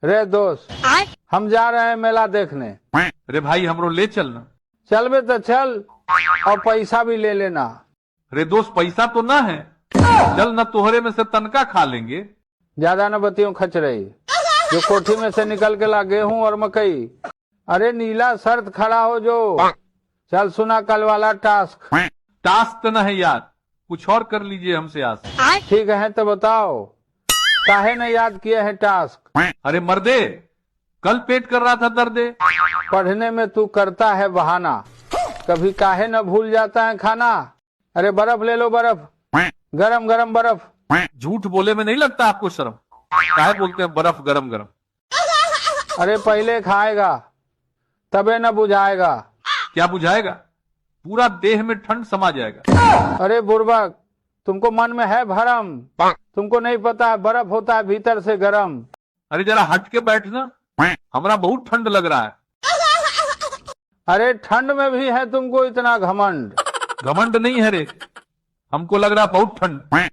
रे दोस्त, हम जा रहे हैं मेला देखने। अरे भाई हमरो ले चलना। चल बे तो चल, और पैसा भी ले लेना। अरे दोस्त पैसा तो ना है, चल न तोहरे में से तनका खा लेंगे। ज्यादा न बतियों खच रही, जो कोठी में से निकल के ला गेहूं और मकई। अरे नीला शर्त खड़ा हो जो। चल सुना कल वाला टास्क। टास्क तो ना है यार, कुछ और कर लीजिए हमसे आज। ठीक है तो बताओ, काहे न याद किए है टास्क? अरे मर्दे, कल पेट कर रहा था दर्दे। पढ़ने में तू करता है बहाना, कभी काहे न भूल जाता है खाना। अरे बर्फ ले लो, बर्फ, गरम गरम बर्फ। झूठ बोले में नहीं लगता आपको शर्म? काहे बोलते हैं बर्फ गरम गरम? अरे पहले खाएगा तबे न बुझाएगा। क्या बुझाएगा? पूरा देह में ठंड समा जाएगा। अरे बुर्बक, तुमको मन में है भरम, तुमको नहीं पता है बर्फ होता है भीतर से गरम। अरे जरा हट के बैठना, हमारा बहुत ठंड लग रहा है। अरे ठंड में भी है तुमको इतना घमंड? घमंड नहीं है रे, हमको लग रहा बहुत ठंड।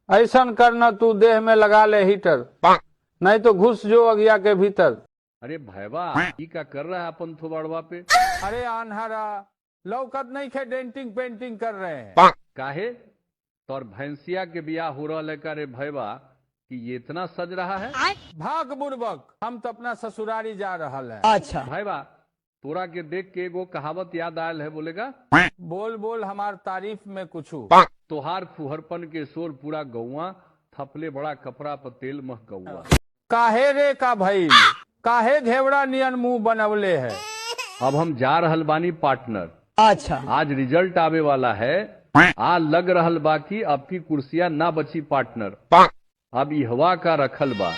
ऐसा करना, तू देह में लगा ले हीटर, नहीं तो घुस जो अगिया के भीतर। अरे भैबा ई का कर रहा है अपन थोबाड़वा पे? अरे आन्हरा, लौकत नहीं खे डेंटिंग पेंटिंग कर रहे हैं। काहे तोर भैंसिया के बियाह हो रहा है का रे भैबा, कि ये इतना सज रहा है? भाग बुर्बक, हम तो अपना ससुरारी जा रहा है। अच्छा भैबा, तोरा के देख के एगो कहावत याद आयल है, बोलेगा? बोल बोल हमार तारीफ में कुछ। तोहार फुहरपन के शोर पूरा गौआ, थपले बड़ा कपड़ा पर तेल मह गौआ। काहे रे का भाई, काहे घेवड़ा नियन मुंह बनवले है? अब हम जा रहल बानी पार्टनर। अच्छा, आज रिजल्ट आवे वाला है, आ लग रहल बा कि अब की कुर्सियां ना बची पार्टनर। अब ई हवा का रखल बा।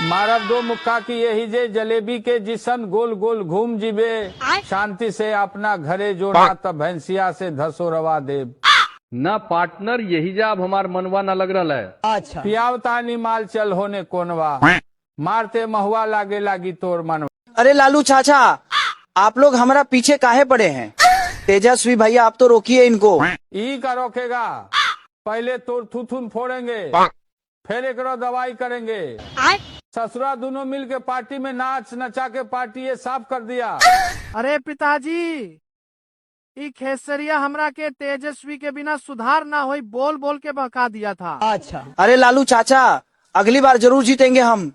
मारब दो मुक्का की यही जे जलेबी के जिसन गोल गोल घूम जीबे। शांति से अपना घरे जोड़ा तब भैंसिया से धसो रवा देव। ना पार्टनर, यही जा अब हमार मनवा ना लग रहा है। अच्छा, पियावतानी माल चल होने कोनवा, मारते महुआ लागे लागी तोर मनवा। अरे लालू चाचा, आप लोग हमारा पीछे काहे पड़े हैं? तेजस्वी भैया आप तो रोकिए इनको। ई का रोकेगा, पहले तोर थुथुन फोड़ेंगे, फिर एक दवाई करेंगे। ससुरा दोनों मिल के पार्टी में नाच नचा के पार्टी ये साफ कर दिया। अरे पिताजी, ई खेसरिया हमरा के तेजस्वी के बिना सुधार ना होई बोल बोल के बहका दिया था। अच्छा, अरे लालू चाचा, अगली बार जरूर जीतेंगे हम।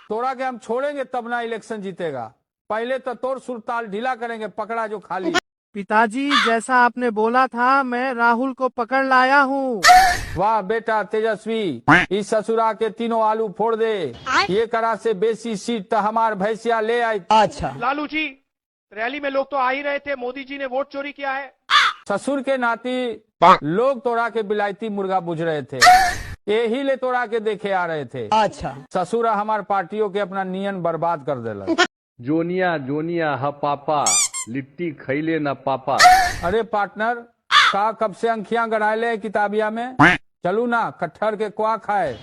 तोरा के हम छोड़ेंगे तब ना इलेक्शन जीतेगा। पहले तो तोर सुरताल ढीला करेंगे, पकड़ा जो खाली। पिताजी, जैसा आपने बोला था मैं राहुल को पकड़ लाया हूँ। वाह बेटा तेजस्वी, इस ससुरा के तीनों आलू फोड़ दे। ये करा से बेसी सीट तो हमार भैंसिया ले आई। अच्छा, लालू जी, रैली में लोग तो आ ही रहे थे, मोदी जी ने वोट चोरी किया है। ससुर के नाती लोग तोड़ा के बिलायती मुर्गा बुझ रहे थे, यही ले तोड़ा के देखे आ रहे थे। अच्छा, ससुरा हमार पार्टियों के अपना नियन बर्बाद कर देला। जोनिया जोनिया ह पापा, लिट्टी खैले न पापा। अरे पार्टनर, का कब से अंखियां गड़ाले किताबिया में? चलू ना कट्ठर के क्वा खाए।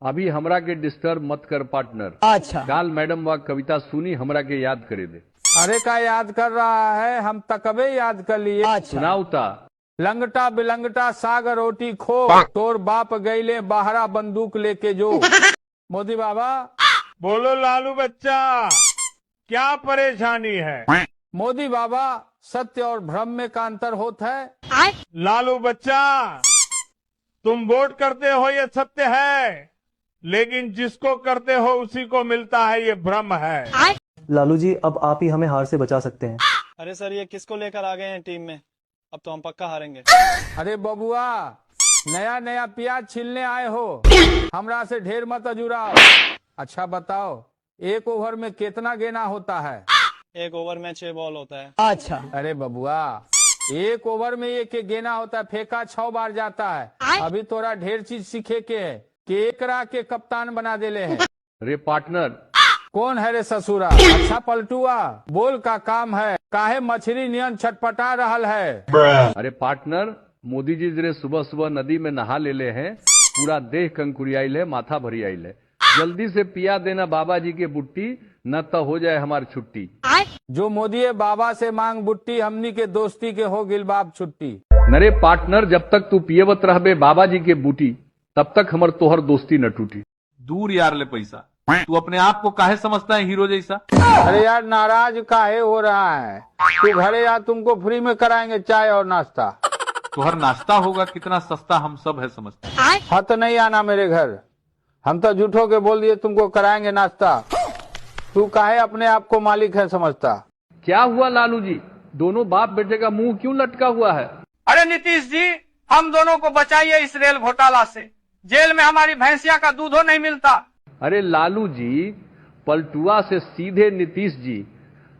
अभी हमरा के डिस्टर्ब मत कर पार्टनर। अच्छा, काल मैडम व कविता सुनी, हमरा के याद करे दे। अरे का याद कर रहा है, हम तकबे याद कर लिए। अच्छा, सुनाऊ ता। लंगटा बिलंगटा साग रोटी खो, तोर बाप गईले बाहरा बंदूक लेके जो। मोदी बाबा। बोलो लालू बच्चा, क्या परेशानी है? मोदी बाबा, सत्य और भ्रम में का अंतर होता है? लालू बच्चा, तुम वोट करते हो ये सत्य है, लेकिन जिसको करते हो उसी को मिलता है, ये भ्रम है। लालू जी, अब आप ही हमें हार से बचा सकते हैं। अरे सर, ये किसको लेकर आ गए हैं टीम में? अब तो हम पक्का हारेंगे। अरे बबुआ, नया नया प्याज छीलने आए हो, हमरा से ढेर मत अजुराओ। अच्छा बताओ, एक ओवर में कितना गेना होता है? एक ओवर में 6 बॉल होता है। अच्छा, अरे बबुआ, एक ओवर में एक गेना होता है, फेंका 6 बार जाता है। अभी तोरा ढेर चीज सीखे के है कि एकरा के कप्तान बना देले है। रे पार्टनर, कौन है रे ससुरा? अच्छा पलटुआ, बोल का काम है, काहे मछली नियन छटपटा रहल है? अरे पार्टनर, मोदी जी जरे सुबह सुबह नदी में नहा ले हैं, पूरा देह कंकुरियाइल है, माथा भरी आइल है। जल्दी से पिया देना बाबा जी के बुट्टी, न तो हो जाए हमारी छुट्टी। जो मोदी बाबा से मांग बुट्टी, हमनी के दोस्ती के हो गिल बाप छुट्टी। नरे पार्टनर, जब तक तू पियवत रहबे बाबा जी के बूटी, तब तक हमर तोहर दोस्ती न टूटी। दूर यार ले पैसा, तू अपने आप को काहे समझता है हीरो जैसा? अरे यार नाराज काहे हो रहा है? तू घरे आ, तुमको फ्री में कराएंगे चाय और नाश्ता। तो हर नाश्ता होगा कितना सस्ता हम सब है समझते हैं। हत नहीं आना मेरे घर, हम तो झूठो के बोल दिए तुमको कराएंगे नाश्ता। तू काहे अपने आप को मालिक है समझता? क्या हुआ लालू जी, दोनों बाप बेटे का मुंह क्यों लटका हुआ है? अरे नीतीश जी, हम दोनों को बचाइए इस रेल घोटाला से। जेल में हमारी भैंसिया का दूधो नहीं मिलता। अरे लालू जी, पलटुआ से सीधे नीतीश जी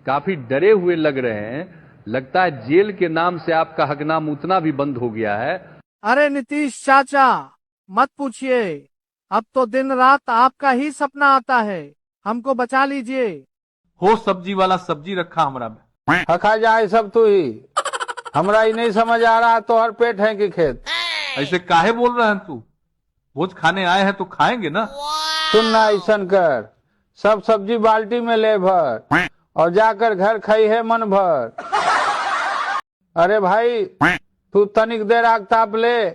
काफी डरे हुए लग रहे हैं। लगता है जेल के नाम से आपका हकनाम उतना भी बंद हो गया है। अरे नीतीश चाचा मत पूछिए, अब तो दिन रात आपका ही सपना आता है। हमको बचा लीजिए। हो सब्जी वाला सब्जी रखा हमरा में। हखा जाए सब तू ही, हमरा ही नहीं समझ आ रहा तो हर पेट है कि खेत। ऐसे काहे बोल रहे हैं तू? भोज खाने आए हैं तो खाएंगे ना। सुन ना ऐसन कर, सब सब्जी बाल्टी में ले भर और जाकर घर खाई है मन भर। अरे भाई तू तनिक देर आग ताप ले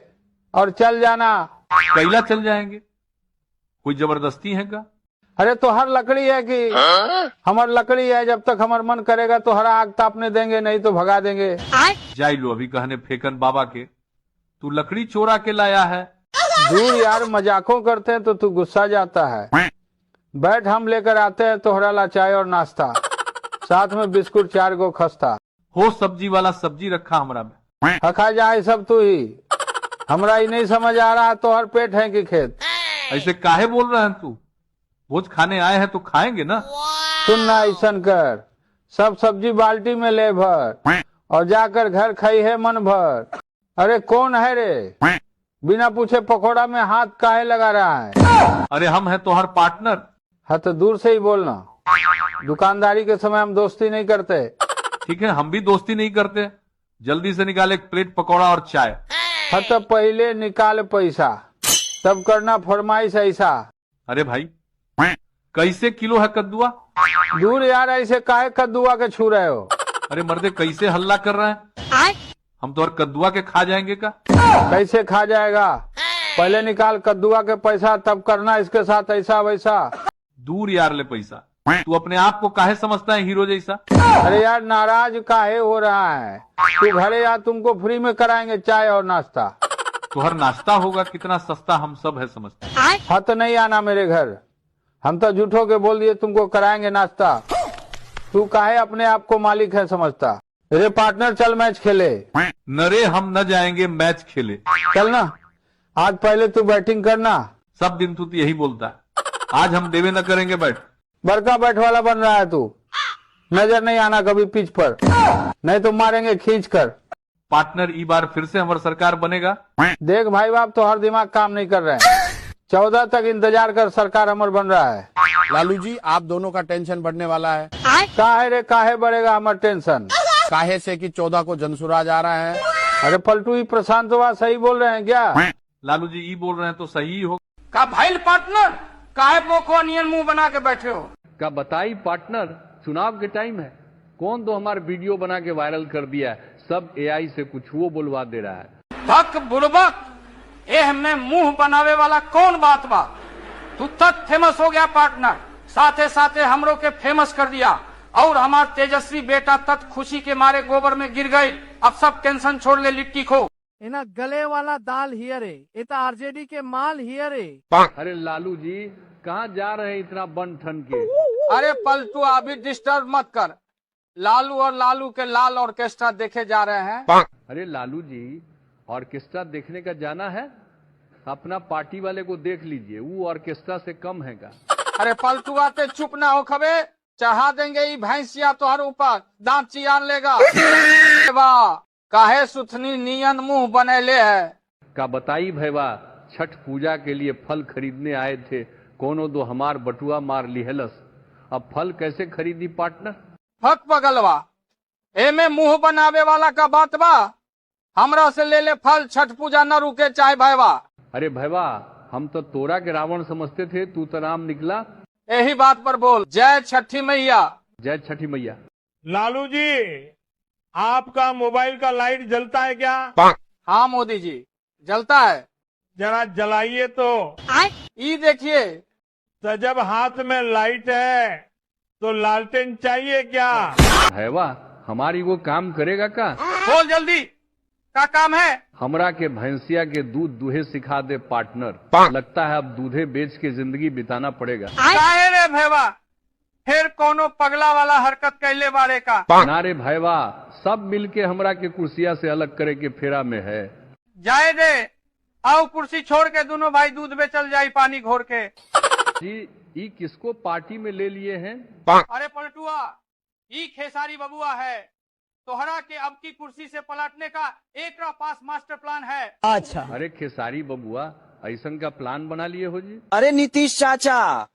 और चल जाना। कैला चल जाएंगे? कोई जबरदस्ती है का? अरे तो हर लकड़ी है कि हमार लकड़ी है, जब तक हमार मन करेगा तो हर आग तापने देंगे, नहीं तो भगा देंगे। जाई लो अभी कहने फेकन बाबा के, तू लकड़ी चोरा के लाया है। दूर यार, मजाकों करते हैं तो तू गुस्सा जाता है। बैठ, हम लेकर आते हैं तोहरा ला चाय और नाश्ता, साथ में बिस्कुट 4 गो खस्ता। हो सब्जी वाला सब्जी रखा हमरा में। हखा जाए सब तू ही, हमरा ही नहीं समझ आ रहा तो हर पेट है कि खेत। ऐसे काहे बोल रहे हैं तू? भोज खाने आए हैं तो खाएंगे ना। सुन ना ऐसन कर, सब सब्जी बाल्टी में ले भर और जाकर घर खाई है मन भर। अरे कौन है रे, बिना पूछे पकौड़ा में हाथ काहे लगा रहा है? अरे हम हैं तुम्हार पार्टनर। हाँ तो दूर से ही बोलना, दुकानदारी के समय हम दोस्ती नहीं करते। ठीक है, हम भी दोस्ती नहीं करते। जल्दी से निकाल एक प्लेट पकौड़ा और चाय। हाँ तो पहले निकाल पैसा, तब करना फरमाइश ऐसा। अरे भाई कैसे किलो है कद्दुआ? दूर यार, ऐसे काहे कद्दुआ के छू रहे हो? अरे मर्दे कैसे हल्ला कर रहे हैं? हम तो और कद्दुआ के खा जाएंगे का? कैसे खा जाएगा? पहले निकाल कद्दुआ के पैसा, तब करना इसके साथ ऐसा वैसा। दूर यार ले पैसा, तू अपने आप को काहे समझता है हीरो जैसा? अरे यार नाराज काहे हो रहा है? तू घरे आ, तुमको फ्री में कराएंगे चाय और नाश्ता। तो हर नाश्ता होगा कितना सस्ता हम सब है समझते हैं। हत नहीं आना मेरे घर, हम तो झूठो के बोल दिए तुमको कराएंगे नाश्ता। तू काहे अपने आप को मालिक है समझता? अरे पार्टनर चल मैच खेले। नरे हम न जाएंगे मैच खेले। चल ना, आज पहले तू बैटिंग करना। सब दिन तू तो यही बोलता है, आज हम देवे न करेंगे बैट। बड़का बैट वाला बन रहा है तू, नजर नहीं आना कभी पिच पर, नहीं तो मारेंगे खींच कर। पार्टनर ई बार फिर से हमारी सरकार बनेगा। देख भाई बाप, तो हर दिमाग काम नहीं कर रहे हैं। 14 तक इंतजार कर, सरकार अमर बन रहा है। लालू जी, आप दोनों का टेंशन बढ़ने वाला है। काहे रे, काहे बढ़ेगा हमारा टेंशन? काहे से कि 14 को जनसुराज आ रहा है। अरे पलटू ही प्रशांतवा सही बोल रहे हैं क्या? लालू जी ई बोल रहे हैं तो सही हो। का भाई पार्टनर, काहे पोखो नियन मुंह बना के बैठे हो? का बताई पार्टनर, चुनाव के टाइम है, कौन तो हमारा वीडियो बना के वायरल कर दिया है, सब एआई से कुछ वो बोलवा दे रहा है। भक बुड़बक, एह में मुंह बनावे वाला कौन बात बा? तू तक फेमस हो गया पार्टनर, साथे साथे हमरो के फेमस कर दिया। और हमार तेजस्वी बेटा तक खुशी के मारे गोबर में गिर गए। अब सब टेंशन छोड़ ले, लिट्टी खो। इना गले वाला दाल हियरे, ये तो आरजेडी के माल हियरे। अरे लालू जी, कहाँ जा रहे हैं इतना बन ठन के? अरे पलटू अभी डिस्टर्ब मत कर, लालू और लालू के लाल ऑर्केस्ट्रा देखे जा रहे हैं। अरे लालू जी, ऑर्केस्ट्रा देखने का जाना है, अपना पार्टी वाले को देख लीजिए, वो ऑर्केस्ट्रा से कम है का? अरे पलटू आते चुप ना हो खबे, चढ़ा देंगे ये भैंसिया तोहर ऊपर, दांत चियान लेगा। वाह, काहे सुथनी नियन मुंह बनैले है। का बताई भैया, छठ पूजा के लिए फल खरीदने आए थे, कोनो दो हमार बटुआ मार लिहलस। अब फल कैसे खरीदी पार्टनर? फक पगलवा, एमे मुंह बनावे वाला का बात बा? हमरा से ले ले फल, छठ पूजा न रुके चाहे भैया। अरे भैया, हम तो तोरा के रावण समझते थे, तू तो राम निकला। यही बात पर बोल, जय छठी मैया। जय छठी मैया। लालू जी, आपका मोबाइल का लाइट जलता है क्या? हाँ मोदी जी, जलता है। जरा जलाइए तो। ये देखिए, तो जब हाथ में लाइट है तो लालटेन चाहिए क्या? है वाह, हमारी वो काम करेगा का? बोल जल्दी, क्या काम है? हमरा के भैंसिया के दूध दूहे सिखा दे पार्टनर। लगता है अब दूधे बेच के जिंदगी बिताना पड़ेगा। काहे रे भैवा, फिर कोनो पगला वाला हरकत कैले बारे का? ना रे भैवा, सब मिलके हमरा के कुर्सिया से अलग करे के फेरा में है। जाए दे, आओ कुर्सी छोड़ के दोनों भाई दूध बेचल जाई पानी घोर के। जी, ई किसको पार्टी में ले लिए हैं? अरे पलटुआ, ई खेसारी बबुआ है। तोहरा के अब की कुर्सी से पलटने का एक पास मास्टर प्लान है। अच्छा। अरे खेसारी बबुआ, ऐसन का प्लान बना लिए हो जी? अरे नीतीश चाचा,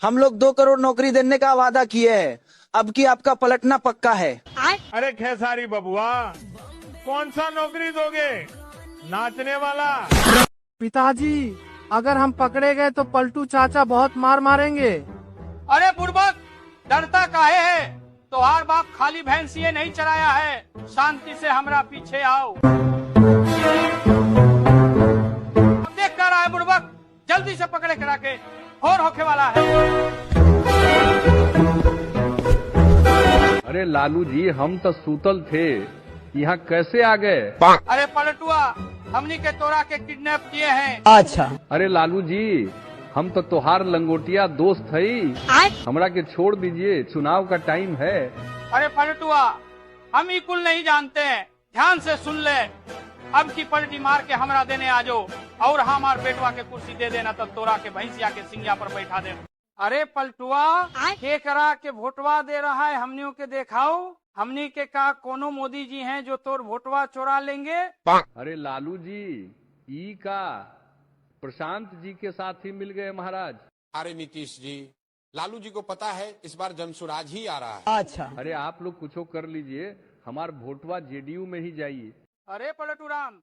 हम लोग 2 करोड़ नौकरी देने का वादा किए हैं, अब की आपका पलटना पक्का है। अरे खेसारी बबुआ, कौन सा नौकरी दोगे? नाचने वाला? पिताजी, अगर हम पकड़े गए तो पलटू चाचा बहुत मार मारेंगे। अरे बुड़बक, डरता काहे है? तोहार बाप खाली भैंसिए नहीं चराया है। शांति से हमरा पीछे आओ। देख कर आए बुड़बक, जल्दी से पकड़े करा के, और होके वाला है। अरे लालू जी, हम तो सूतल थे, यहाँ कैसे आ गए? अरे पलटुआ, हमनी के तोरा के किडनैप किए हैं। अच्छा। अरे लालू जी, हम तो तोहार लंगोटिया दोस्त है, हमरा के छोड़ दीजिए, चुनाव का टाइम है। अरे पलटुआ, हम ही कुल नहीं जानते हैं, ध्यान से सुन ले। अब की पलटी मार के हमरा देने आ जाओ, और हमार बेटवा के कुर्सी दे देना, तब तोरा के भैंसिया के सिंगिया पर बैठा दे। अरे पलटुआ, के करा के वोटवा दे रहा है, हमनियों के देखाओ। हमनी के का कोनो मोदी जी हैं जो तोर वोटवा चोरा लेंगे? अरे लालू जी, ई का प्रशांत जी के साथ ही मिल गए महाराज। अरे नीतीश जी, लालू जी को पता है इस बार जनसुराज ही आ रहा है। अच्छा। अरे आप लोग कुछ कर लीजिए, हमार वोटवा जेडीयू में ही जाइए। अरे पलटूराम,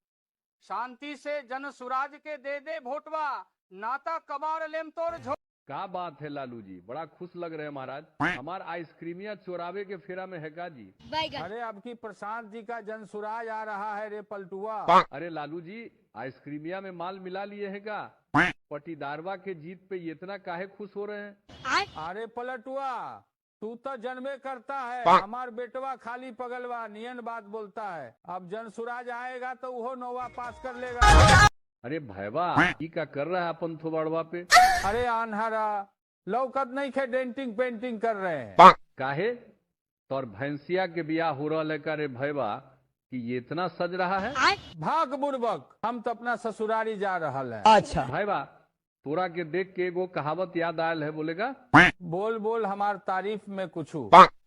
शांति से जन सुराज के दे दे वोटवा, नाता कबार लेम तोर झो। क्या बात है लालू जी, बड़ा खुश लग रहे हैं महाराज। हमार आइसक्रीमिया चोरावे के फेरा में है का जी? अरे अब की प्रशांत जी का जनसुराज आ रहा है रे पलटुआ। अरे लालू जी, आइसक्रीमिया में माल मिला लिए है का? पटीदारवा के जीत पे इतना काहे खुश हो रहे हैं? अरे पलटुआ, तू तो जन्मे करता है, हमार बेटवा खाली पगलवा नियन बात बोलता है। अब जनसुराज आएगा तो वो नोवा पास कर लेगा। अरे भैवा, ई का कर रहा है अपन थोबाड़वा पे? अरे आन्हरा, लौकत नहीं खे, डेंटिंग पेंटिंग कर रहे हैं। काहे? तोर भैंसिया के बियाह हो रहा है का रे भैवा, कि ये इतना सज रहा है? भाग बुड़बक, हम तो अपना ससुरारी जा रहा है। अच्छा। भैवा, तोरा के देख के एगो कहावत याद आयल है, बोलेगा? बोल बोल, हमार तारीफ में कुछ।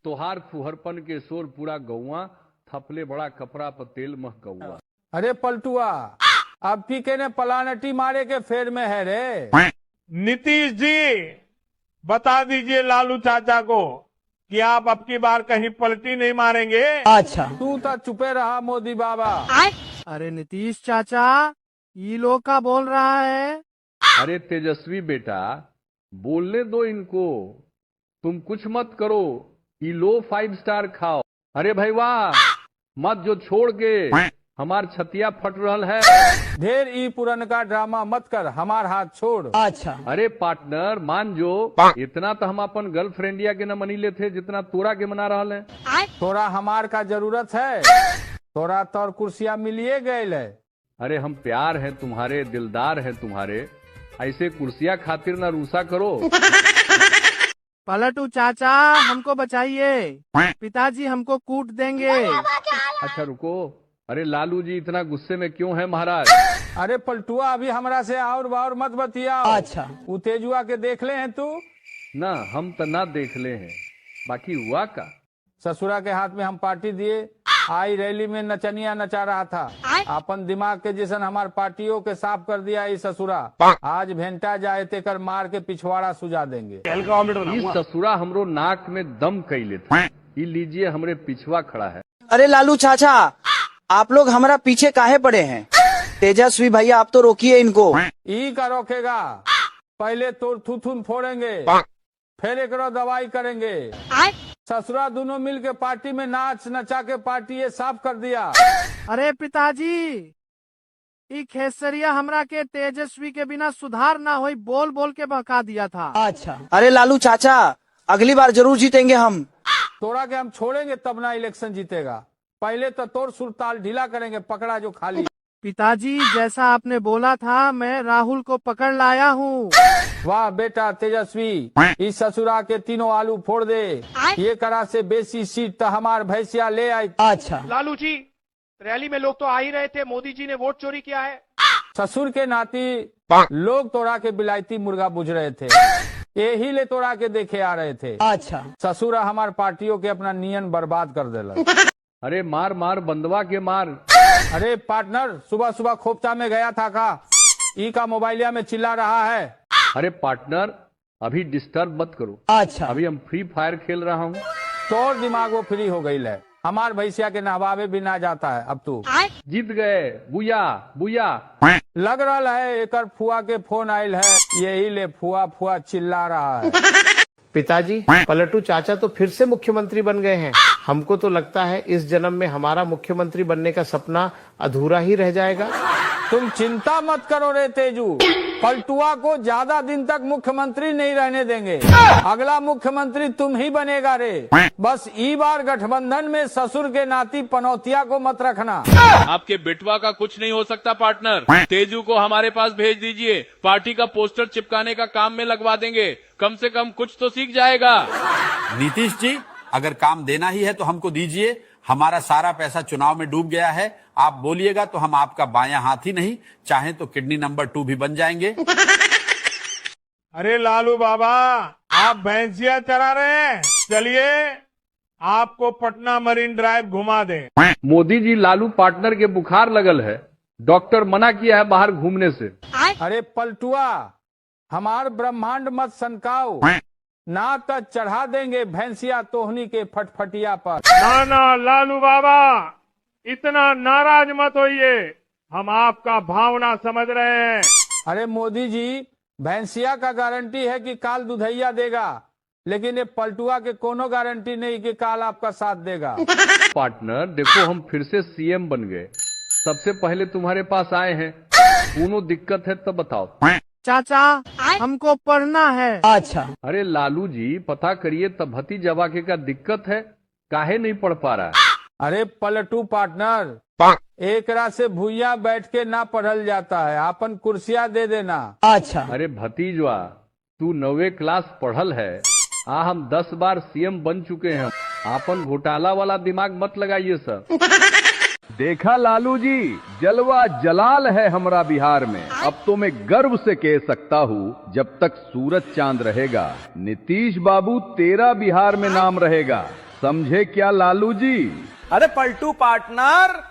तोहार फुहरपन के शोर पूरा गौआ, थपले बड़ा कपड़ा पर तेल मह गौआ। अरे पलटुआ, अब की कहने पलानटी मारे के फेर में है रे। नीतीश जी, बता दीजिए लालू चाचा को कि आप अब की बार कहीं पलटी नहीं मारेंगे। अच्छा। तू तो चुपे रहा मोदी बाबा। अरे नीतीश चाचा, ये लोग का बोल रहा है। अरे तेजस्वी बेटा, बोलने दो इनको, तुम कुछ मत करो, ये लो 5 स्टार खाओ। अरे भाई वाह, मत जो छोड़ के हमार छतिया फट रहल है। ढेर ई पुरनका ड्रामा मत कर, हमार हाथ छोड़। अच्छा। अरे पार्टनर मान जो, इतना तो हम अपन गर्लफ्रेंडिया के न मनी ले थे जितना तोरा के मना रहल है। तोरा हमार का जरूरत है? तोरा तौर कुर्सियाँ मिलिए गए है। अरे हम प्यार है तुम्हारे, दिलदार है तुम्हारे, ऐसे कुर्सियाँ खातिर ना रूसा करो। पलटू चाचा, हमको बचाइए, पिताजी हमको कूट देंगे। अच्छा रुको, अरे लालू जी इतना गुस्से में क्यों है महाराज? अरे पलटुआ, अभी हमरा से और बार मत बतियाओ। अच्छा। वो तेजुआ के देख ले हैं तू? ना, हम तो ना देख ले हैं, बाकी हुआ का? ससुरा के हाथ में हम पार्टी दिए, आई रैली में नचनिया नचा रहा था। अपन दिमाग के जैसन हमार पार्टियों के साफ कर दिया इस ससुरा। आज भेंटा जाए तेकर मार के पिछवाड़ा सुझा देंगे। इस ससुरा हमरो नाक में दम कैले थे। ये लीजिए, हमरे पिछवा खड़ा है। अरे लालू चाचा, आप लोग हमारा पीछे काहे पड़े हैं? तेजस्वी भैया, आप तो रोकिए इनको। ई का रोकेगा? पहले तोर थुथुन फोड़ेंगे, फिर एक दवाई करेंगे। ससुरा दोनों मिल के पार्टी में नाच नचा के पार्टी ये साफ कर दिया। अरे पिताजी, ई खेसरिया हमरा के तेजस्वी के बिना सुधार ना होई बोल बोल के बहका दिया था। अच्छा। अरे लालू चाचा, अगली बार जरूर जीतेंगे हम। तोड़ा के हम छोड़ेंगे तब ना इलेक्शन जीतेगा। पहले तो तोड़ सुरताल ढीला करेंगे, पकड़ा जो खाली। पिताजी जैसा आपने बोला था, मैं राहुल को पकड़ लाया हूँ। वाह बेटा तेजस्वी, इस ससुरा के तीनों आलू फोड़ दे। ये करा से बेसी सीट तो हमार भैंसिया ले आई। अच्छा। लालू जी, रैली में लोग तो आ ही रहे थे, मोदी जी ने वोट चोरी किया है। ससुर के नाती लोग तोड़ा के बिलायती मुर्गा बुझ रहे थे, यही ले तोड़ा के देखे आ रहे थे। अच्छा। ससुरा हमार पार्टियों के अपना नियन बर्बाद कर देला। अरे मार मार बंदवा के मार। अरे पार्टनर, सुबह सुबह खोपचा में गया था का? ई का मोबाइलिया में चिल्ला रहा है। अरे पार्टनर, अभी डिस्टर्ब मत करो। अच्छा। अभी हम फ्री फायर खेल रहा हूँ। तोर दिमाग वो फ्री हो गई है। हमार भैंसिया के नहवावे भी ना जाता है अब तू। जीत गए, बुया बुया। लग रहा है एकर फुआ के फोन आयल है, यही ले फुआ फुआ चिल्ला रहा है। पिताजी, पलटू चाचा तो फिर से मुख्यमंत्री बन गए हैं। हमको तो लगता है इस जन्म में हमारा मुख्यमंत्री बनने का सपना अधूरा ही रह जाएगा। तुम चिंता मत करो रे तेजू, पलटुआ को ज्यादा दिन तक मुख्यमंत्री नहीं रहने देंगे। अगला मुख्यमंत्री तुम ही बनेगा रे। बस ई बार गठबंधन में ससुर के नाती पनौतिया को मत रखना। आपके बेटवा का कुछ नहीं हो सकता पार्टनर। तेजू को हमारे पास भेज दीजिए, पार्टी का पोस्टर चिपकाने का काम में लगवा देंगे। कम से कम कुछ तो सीख जाएगा। नीतीश जी, अगर काम देना ही है तो हमको दीजिए। हमारा सारा पैसा चुनाव में डूब गया है। आप बोलिएगा तो हम आपका बायां हाथ ही नहीं, चाहे तो किडनी नंबर 2 भी बन जाएंगे। अरे लालू बाबा, आप भैंसिया चरा रहे हैं, चलिए आपको पटना मरीन ड्राइव घुमा दें। मोदी जी, लालू पार्टनर के बुखार लगल है, डॉक्टर मना किया है बाहर घूमने से। अरे पलटुआ, हमार ब्रह्मांड मत सनकाओ, ना तो चढ़ा देंगे भैंसिया तोहनी के फटफटिया पर। ना ना लालू बाबा, इतना नाराज मत होइए, हम आपका भावना समझ रहे हैं। अरे मोदी जी, भैंसिया का गारंटी है कि काल दुधैया देगा, लेकिन ये पलटुआ के कोनो गारंटी नहीं कि काल आपका साथ देगा। पार्टनर देखो, हम फिर से सीएम बन गए। सबसे पहले तुम्हारे पास आए हैं, दोनों दिक्कत है तब बताओ। चाचा, हमको पढ़ना है। अच्छा। अरे लालू जी, पता करिए तब भतीजवा के क्या दिक्कत है, काहे नहीं पढ़ पा रहा है? अरे पलटू पार्टनर, एक रात से भूया बैठ के ना पढ़ल जाता है, आपन कुर्सियां दे देना। अच्छा। अरे भतीजवा, तू 9वीं क्लास पढ़ल है, हम 10 बार सीएम बन चुके हैं। आपन घोटाला वाला दिमाग मत लगाइए सर। देखा लालू जी, जलवा जलाल है हमारा बिहार में। अब तो मैं गर्व से कह सकता हूँ, जब तक सूरज चांद रहेगा, नीतीश बाबू तेरा बिहार में नाम रहेगा। समझे क्या लालू जी? अरे पलटू पार्टनर,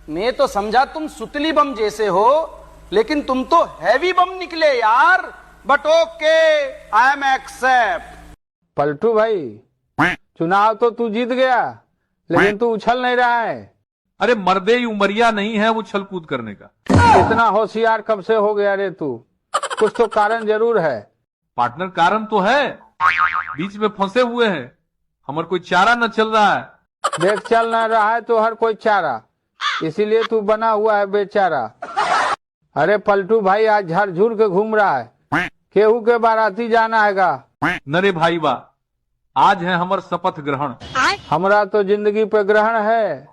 मैं तो समझा तुम सुतली बम जैसे हो, लेकिन तुम तो हैवी बम निकले यार। But okay, I am accept. पलटू भाई, चुनाव तो तू जीत गया, लेकिन तू उछल नहीं रहा है। अरे मर्दे ही उमरिया नहीं है उछल कूद करने का। इतना होशियार कब से हो गया रे तू? कुछ तो कारण जरूर है। पार्टनर, कारण तो है, बीच में फंसे हुए हैं, हमार कोई चारा न चल रहा है। देख, चल न रहा है तो हर कोई चारा, इसीलिए तू बना हुआ है बेचारा। अरे पलटू भाई, आज झरझूर के घूम रहा है, केहू के बाराती जाना हैगा। नरे भाई बा, आज है हमार शपथ ग्रहण। हमरा तो जिंदगी पे ग्रहण है,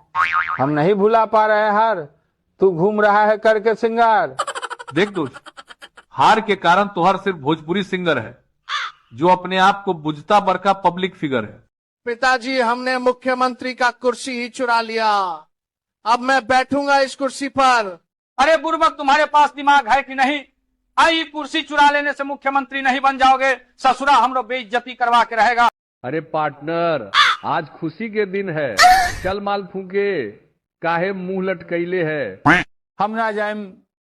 हम नहीं भुला पा रहे हार। तू घूम रहा है करके सिंगार। देख दोस्त, हार के कारण तोहर सिर्फ भोजपुरी सिंगर है, जो अपने आप को बुझता बरका पब्लिक फिगर है। पिताजी, हमने मुख्यमंत्री का कुर्सी ही चुरा लिया, अब मैं बैठूंगा इस कुर्सी पर। अरे बुर्बक, तुम्हारे पास दिमाग है कि नहीं? आई कुर्सी चुरा लेने से मुख्यमंत्री नहीं बन जाओगे, ससुरा हमरो बेइज्जती करवा के रहेगा। अरे पार्टनर, आज खुशी के दिन है, चल माल फूके, काहे मुंह लटकैले है। हम ना जाए,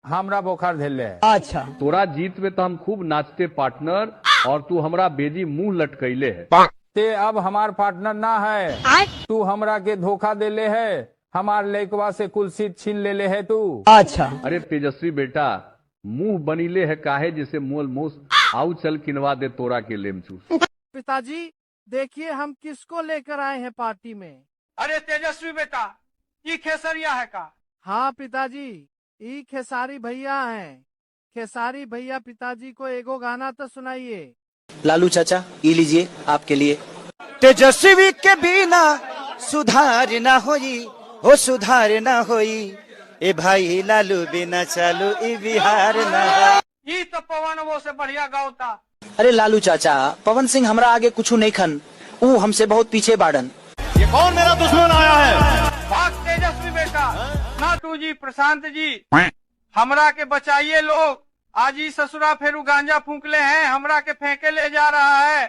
हमरा बोखार धैले है। अच्छा। तोरा जीत में तो हम खूब नाचते पार्टनर, और तू हमरा बेजी मुंह लटकैले है। ते अब हमार पार्टनर ना है, तू हमरा के धोखा देले है, हमार लइकवा से कुल सीट छीन लेले है तू। अच्छा। अरे तेजस्वी बेटा, मुंह बनीले है काहे जिसे मोल मोस, आउ चल किनवा दे तोरा के लेमचूस। पिताजी देखिए, हम किसको लेकर आए हैं पार्टी में। अरे तेजस्वी बेटा, ये खेसरिया है का? हाँ पिताजी, ई खेसारी भैया हैं। खेसारी भैया पिताजी को एगो गाना तो सुनाइए। लालू चाचा ये लीजिए आपके लिए। तेजस्वी के बिना सुधार ना होई, हो सुधार ना होई, ए भाई लालू बिना चालू ई बिहार ना होई। ये तो पवन वो से बढ़िया गाओता। अरे लालू चाचा, पवन सिंह हमरा आगे कुछ नहीं खन, ऊ हमसे बहुत पीछे बाड़न। ये कौन मेरा दुश्मन आया है? भाग तेजस्वी बेटा। नाटू जी, प्रशांत जी, हमरा के बचाइए लोग। आज ही ससुरा फेरू गांजा फूंकले हैं, हमरा के फेंके ले जा रहा है।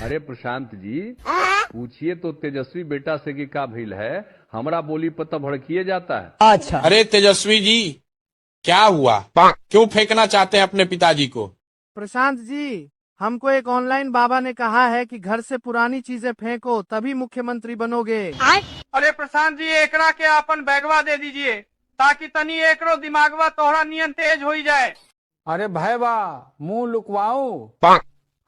अरे प्रशांत जी, पूछिए तो तेजस्वी बेटा से कि का भइल है, हमरा बोली पर तो भड़किए जाता है। अच्छा, अरे तेजस्वी जी, क्या हुआ? क्यों फेंकना चाहते हैं अपने पिताजी को? प्रशांत जी, हमको एक ऑनलाइन बाबा ने कहा है कि घर से पुरानी चीजें फेंको तभी मुख्यमंत्री बनोगे। अरे प्रशांत जी, एकरा के अपन बैगवा दे दीजिए ताकि तनी एकरो दिमागवा तोहरा नियन तेज हो जाए। अरे भैया मुंह लुकवाऊं?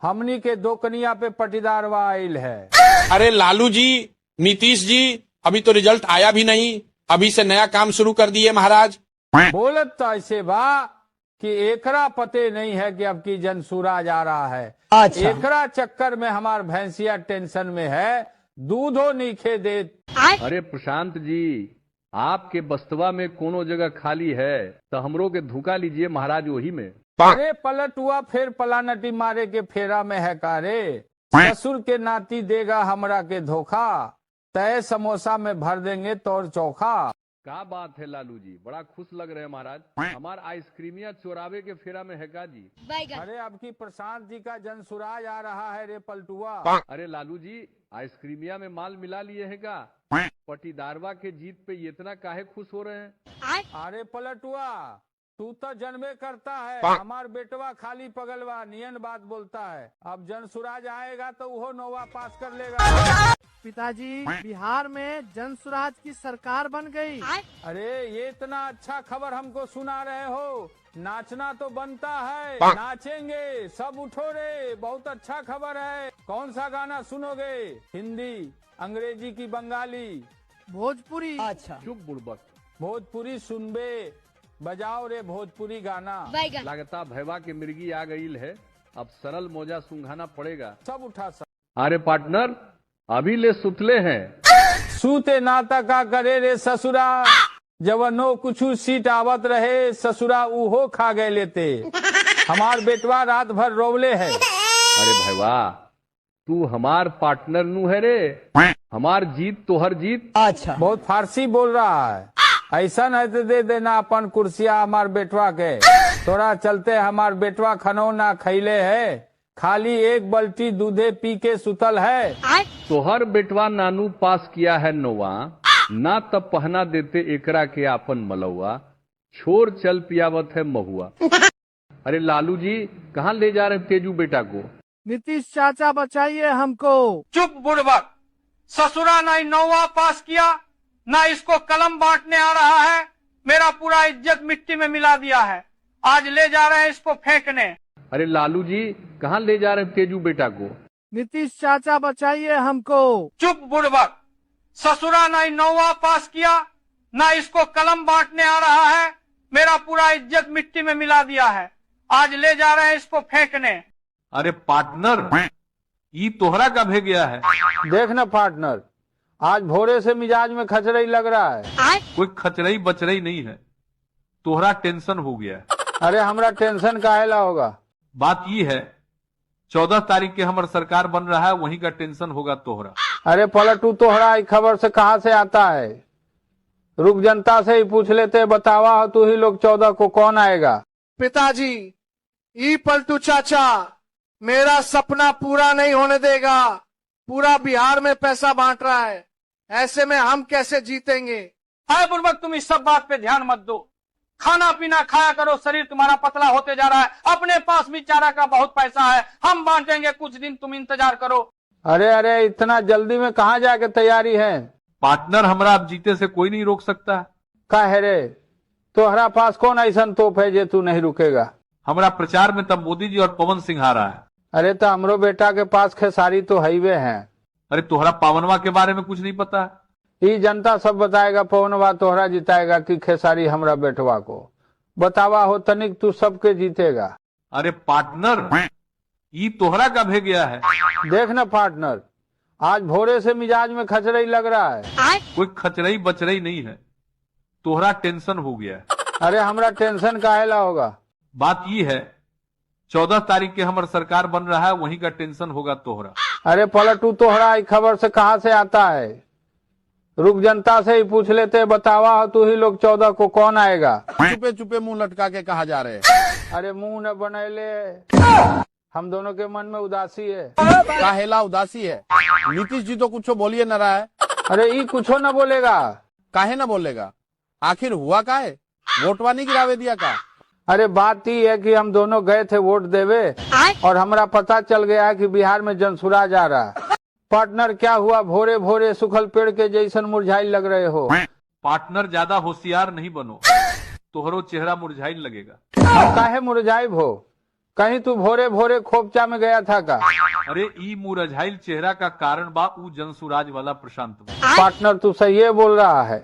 हमनी के दो कनिया पे पटीदारवा आइल है। अरे लालू जी, नीतीश जी, अभी तो रिजल्ट आया भी नहीं, अभी से नया काम शुरू कर दिए महाराज। बोलत तो ऐसे बा कि एकरा पते नहीं है कि अब की जनसुराज आ रहा है। अच्छा। एकरा चक्कर में हमार भैंसिया टेंशन में है, दूधो नहीं खे दे। अरे प्रशांत जी, आपके बस्तवा में कोनो जगह खाली है तो हमरो के धोखा लीजिए महाराज वही में। अरे पलट हुआ फिर पलानटी मारे के फेरा में है कारे। ससुर के नाती देगा हमरा के धोखा, तय समोसा में भर देंगे तोर चोखा। क्या बात है लालू जी, बड़ा खुश लग रहे हैं महाराज। हमार आइसक्रीमिया चोरावे के फेरा में है का जी? अरे अब की प्रशांत जी का जनसुराज आ रहा है रे पलटुआ। अरे लालू जी, आइसक्रीमिया में माल मिला लिए है का? पटीदारवा के जीत पे ये इतना काहे खुश हो रहे हैं? अरे पलटुआ, तू तो जन्मे करता है, हमार बेटवा खाली पगलवा नियन बात बोलता है। अब जनसुराज आएगा तो वो नोवा पास कर लेगा। पिताजी, बिहार में जनसुराज की सरकार बन गई। अरे ये इतना अच्छा खबर हमको सुना रहे हो, नाचना तो बनता है। नाचेंगे सब, उठो रे, बहुत अच्छा खबर है। कौन सा गाना सुनोगे? हिंदी, अंग्रेजी की बंगाली? भोजपुरी। अच्छा। चुप बुड़बक। भोजपुरी सुनबे, बजाओ रे भोजपुरी गाना। लगता भैवा के मिर्गी आ गई है, अब सरल मोजा सुंघाना पड़ेगा। सब उठा सब। अरे पार्टनर, अभी ले सुतले हैं। सूते नाता का करे रे ससुरा, जवनो कुछ सीट आवत रहे, ससुरा उहो खा गए लेते। हमार बेटवा रात भर रोवले है। अरे भैवा, तू हमार पार्टनर नू है रे, हमार जीत तो हर जीत। अच्छा। बहुत फारसी बोल रहा है। ऐसा नहीं तो दे देना अपन कुर्सिया हमार बेटवा के। थोड़ा चलते हमार बेटवा खनो ना खैले है, खाली एक बल्टी दूधे पी के सुतल है। तोहर बेटवा नानू पास किया है नोवा, ना तब पहना देते एकरा के आपन मलौआ, छोर चल पियावत है महुआ। अरे लालू जी, कहाँ ले जा रहे तेजू बेटा को? नीतीश चाचा बचाइए हमको। चुप बुड़बक। ससुरा ना नौवा पास किया, ना इसको कलम बांटने आ रहा है, मेरा पूरा इज्जत मिट्टी में मिला दिया है। आज ले जा रहे हैं इसको फेंकने। अरे लालू जी, कहाँ ले जा रहे तेजू बेटा को? नीतीश चाचा बचाइए हमको। चुप बुड़बक। ससुरा ना नौवा पास किया, ना इसको कलम बांटने आ रहा है, मेरा पूरा इज्जत मिट्टी में मिला दिया है। आज ले जा रहे हैं इसको फेंकने। अरे पार्टनर, ये तोहरा का भे गया है। देख ना पार्टनर, आज भोरे से मिजाज में खचरई लग रहा है। कोई खचरई बचरई नहीं है, तोहरा टेंशन हो गया है। अरे हमरा टेंशन काहेला होगा? बात ये है, 14 तारीख के हमार सरकार बन रहा है, वहीं का टेंशन होगा तोहरा। अरे पलटू, तोहरा ई खबर से कहाँ से आता है? रुक, जनता से ही पूछ लेते। बतावा तू ही लोग 14 को कौन आएगा? पिताजी, ई पलटू चाचा मेरा सपना पूरा नहीं होने देगा। पूरा बिहार में पैसा बांट रहा है, ऐसे में हम कैसे जीतेंगे? है बुड़बक, तुम इस सब बात पे ध्यान मत दो। खाना पीना खाया करो, शरीर तुम्हारा पतला होते जा रहा है। अपने पास भी चारा का बहुत पैसा है, हम बांटेंगे, कुछ दिन तुम इंतजार करो। अरे इतना जल्दी में कहाँ जाके तैयारी है? पार्टनर, हमरा अब जीते से कोई नहीं रोक सकता। का है रे, तोहरा पास कौन ऐसा तोप है जे तू नहीं रुकेगा? हमारा प्रचार में तब मोदी जी और पवन सिंह आ रहा है। अरे तो हमरो बेटा के पास खेसारी तो हाईवे है। अरे तोहरा पावनवा के बारे में कुछ नहीं पता है? ये जनता सब बताएगा, पवनवा तोहरा जिताएगा कि खेसारी हमरा बेटवा को। बतावा हो तनिक तू सबके जीतेगा। अरे पार्टनर, ई तोहरा का भे गया है। देख न पार्टनर, आज भोरे से मिजाज में खचरई लग रहा है। कोई खचरई बचरई नहीं है, तोहरा टेंशन हो गया है। अरे हमरा टेंशन काहेला होगा? बात ये है 14 तारीख के हमार सरकार बन रहा है, वहीं का टेंशन होगा तोहरा। अरे पलटू तोहरा ई खबर से कहाँ से आता है? रुक जनता से ही पूछ लेते। बतावा हो तू ही लोग 14 को कौन आएगा? चुपे चुपे मुंह लटका के कहा जा रहे हैं। अरे मुंह न बनैले, हम दोनों के मन में उदासी है। काहेला उदासी है? नीतीश जी तो कुछ बोलिए न रहा है। अरे ई कुछो न बोलेगा। काहे न बोलेगा? आखिर हुआ का है? वोटवा नहीं गिरावे दिया का? अरे बात ही है कि हम दोनों गए थे वोट देवे और हमरा पता चल गया कि बिहार में जनसुराज आ रहा है। पार्टनर क्या हुआ? भोरे भोरे सुखल पेड़ के जैसन मुरझाई लग रहे हो। पार्टनर ज्यादा होशियार नहीं बनो, तोहरो चेहरा मुरझाई लगेगा। हम काहे मुरझाइब हो? कहीं तू भोरे भोरे खोपचा में गया था का? अरे ई मुरझाइल चेहरा का कारण बा ऊ जनसुराज वाला प्रशांत बा। पार्टनर तू सही बोल रहा है।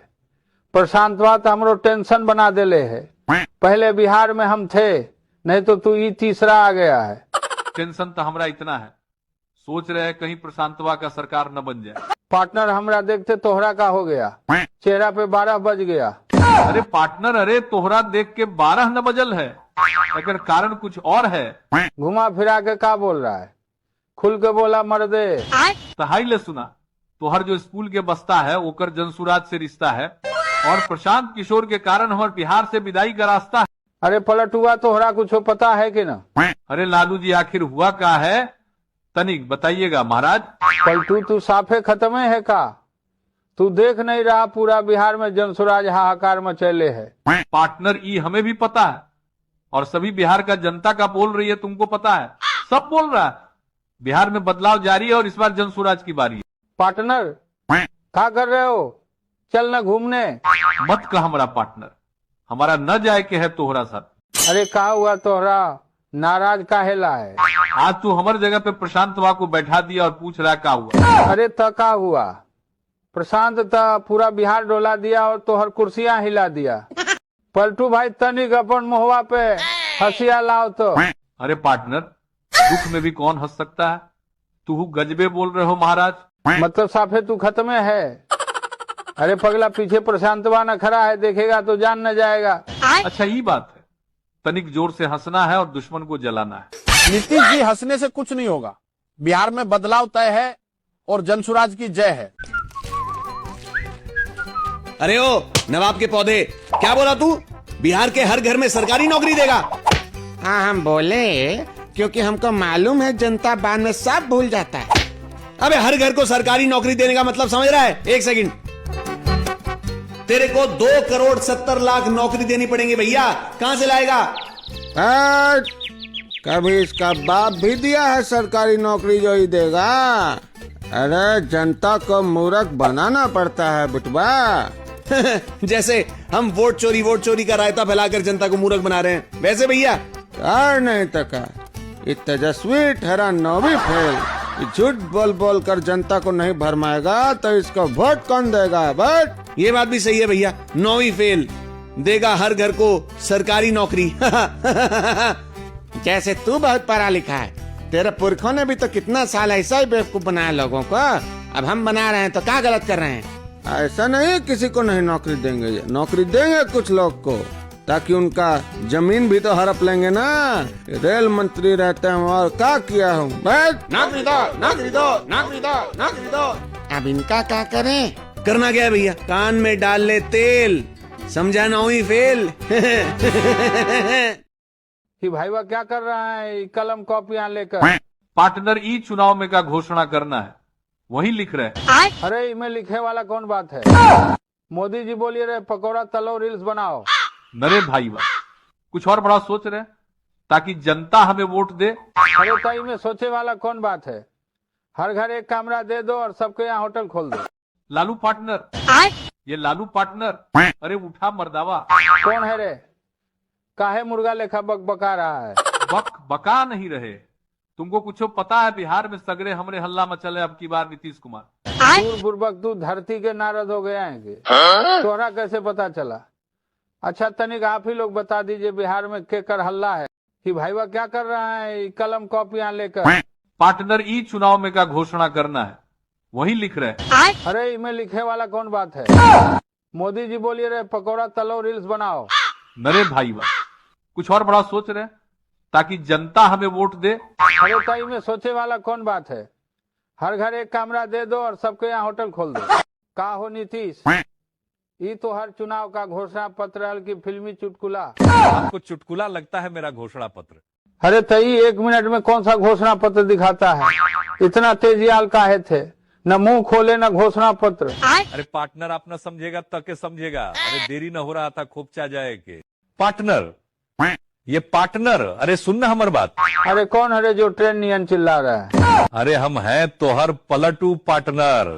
प्रशांतवा तो हमरो टेंशन बना देले है। पहले बिहार में हम थे, नहीं तो तू ई तीसरा आ गया है। टेंशन तो हमरा इतना है, सोच रहे हैं कहीं प्रशांतवा का सरकार न बन जाए। पार्टनर हमरा देखते तोहरा का हो गया, चेहरा पे 12 बज गया। अरे पार्टनर, अरे तोहरा देख के 12 न बजल है, अगर कारण कुछ और है। घुमा फिरा के का बोल रहा है? खुल के बोला मर्दे। तहाई ले सुना, तोहर जो स्कूल के बस्ता है ओकर जनसुराज से रिश्ता है, और प्रशांत किशोर के कारण हमारे बिहार से विदाई का रास्ता है। अरे पलटुआ तोहरा कुछ पता है कि न? अरे लालू जी, आखिर हुआ का है तनिक बताइएगा महाराज। पलटू तू साफे खत्म है का? तू देख नहीं रहा पूरा बिहार में जनसुराज हाहाकार मचैले है। पार्टनर, ई हमें भी पता है और सभी बिहार का जनता का बोल रही है, तुमको पता है, सब बोल रहा है। बिहार में बदलाव जारी है और इस बार जनसुराज की बारी है। पार्टनर क्या कर रहे हो? चल न घूमने। मत कह हमारा पार्टनर, हमारा न जाए के है तोहरा साथ। अरे कहा हुआ तोहरा नाराज काहेला है? आज तू हमारे जगह पे प्रशांत वा को बैठा दिया और पूछ रहा क्या हुआ। अरे का हुआ? प्रशांत पूरा बिहार डोला दिया और तोहर कुर्सियां हिला दिया। पलटू भाई तनिक अपन मुहवा पे हंसिया लाओ तो। अरे पार्टनर, दुख में भी कौन हंस सकता है? तू गजबे बोल रहे हो महाराज। मतलब साफे तू खत्म है। अरे पगला, पीछे प्रशांतवा न खड़ा है, देखेगा तो जान न जाएगा। अच्छा ये बात है, तनिक जोर से हंसना है और दुश्मन को जलाना है। नीतीश जी, हंसने से कुछ नहीं होगा। बिहार में बदलाव तय है और जनसुराज की जय है। अरे ओ नवाब के पौधे, क्या बोला तू? बिहार के हर घर में सरकारी नौकरी देगा? हाँ हम बोले क्योंकि हमको मालूम है जनता बाद में सब भूल जाता है। अबे हर घर को सरकारी नौकरी देने का मतलब समझ रहा है? एक सेकंड, तेरे को 2,70,00,000 नौकरी देनी पड़ेगी भैया, कहां से लाएगा? कभी इसका बाप भी दिया है सरकारी नौकरी जो ही देगा। अरे जनता को मूर्ख बनाना पड़ता है बुटवा। जैसे हम वोट चोरी का रायता फैलाकर जनता को मूर्ख बना रहे हैं, वैसे भैया। और नहीं तो क्या, ये तेजस्वी ठहरा 9वीं फेल, झूठ बोल बोल कर जनता को नहीं भरमाएगा तो इसको वोट कौन देगा? बट ये बात भी सही है भैया, 9वीं फेल देगा हर घर को सरकारी नौकरी। जैसे तू बहुत पढ़ा लिखा है, तेरे पुरखों ने भी तो कितना साल ऐसा ही बेवकूफ बनाया लोगों को। अब हम बना रहे हैं तो क्या गलत कर रहे हैं? ऐसा नहीं किसी को नहीं नौकरी देंगे, नौकरी देंगे कुछ लोग को, ताकि उनका जमीन भी तो हड़प लेंगे ना। रेल मंत्री रहते हैं और क्या किया हूँ? नौकरी दो, नौकरी दो, नौकरी दो, नौकरी दो। अब इनका क्या करें? करना क्या है भैया? कान में डाल ले तेल, समझा 9वीं फेल। कि भाई वह क्या कर रहा है कलम कॉपियां लेकर? पार्टनर, ई चुनाव में का घोषणा करना है, वही लिख रहे। अरे इनमें लिखे वाला कौन बात है? मोदी जी बोलिए रहे पकौड़ा तलो रील्स बनाओ। नरे भाई वाह, कुछ और बड़ा सोच रहे ताकि जनता हमें वोट दे। अरे तई में सोचे वाला कौन बात है? हर घर एक कमरा दे दो और सबके यहाँ होटल खोल दो। लालू पार्टनर, ये लालू पार्टनर, अरे उठा मर्दावा। कौन है रे? काहे मुर्गा लेखा बक बका रहा है? बका नहीं रहे, तुमको कुछ पता है? बिहार में सगरे हमरे हल्ला मचले अब की बार नीतीश कुमार। दूर बुर्बक तू धरती के नारद हो गया है कि? तोहरा कैसे पता चला? अच्छा तनिक आप ही लोग बता दीजिए बिहार में केकर हल्ला है कि भाईवा क्या कर रहा है ये कलम कॉपियां लेकर। पार्टनर ई चुनाव में का घोषणा करना है, वही लिख रहे हैं। अरे इनमें लिखे वाला कौन बात है। मोदी जी बोलिए रहे पकौड़ा तलो रील्स बनाओ। नरे भाई कुछ और बड़ा सोच रहे हैं ताकि जनता हमें वोट दे। अरे कई में सोचे वाला कौन बात है। हर घर एक कमरा दे दो और सबके यहाँ होटल खोल दो। का हो नीतीश, ये तो हर चुनाव का घोषणा पत्र हल की फिल्मी चुटकुला। आपको चुटकुला लगता है मेरा घोषणा पत्र? अरे तई 1 मिनट में कौन सा घोषणा पत्र दिखाता है। इतना तेजियाल काहे थे, न मुंह खोले न घोषणा पत्र। अरे पार्टनर आप न समझेगा तके समझेगा। अरे देरी न हो रहा था, खूब चा जाए के पार्टनर। ये पार्टनर, अरे सुन ना हमारी बात। अरे कौन है जो ट्रेन नियन चिल्ला रहा है। अरे हम हैं तोहर पलटू पार्टनर।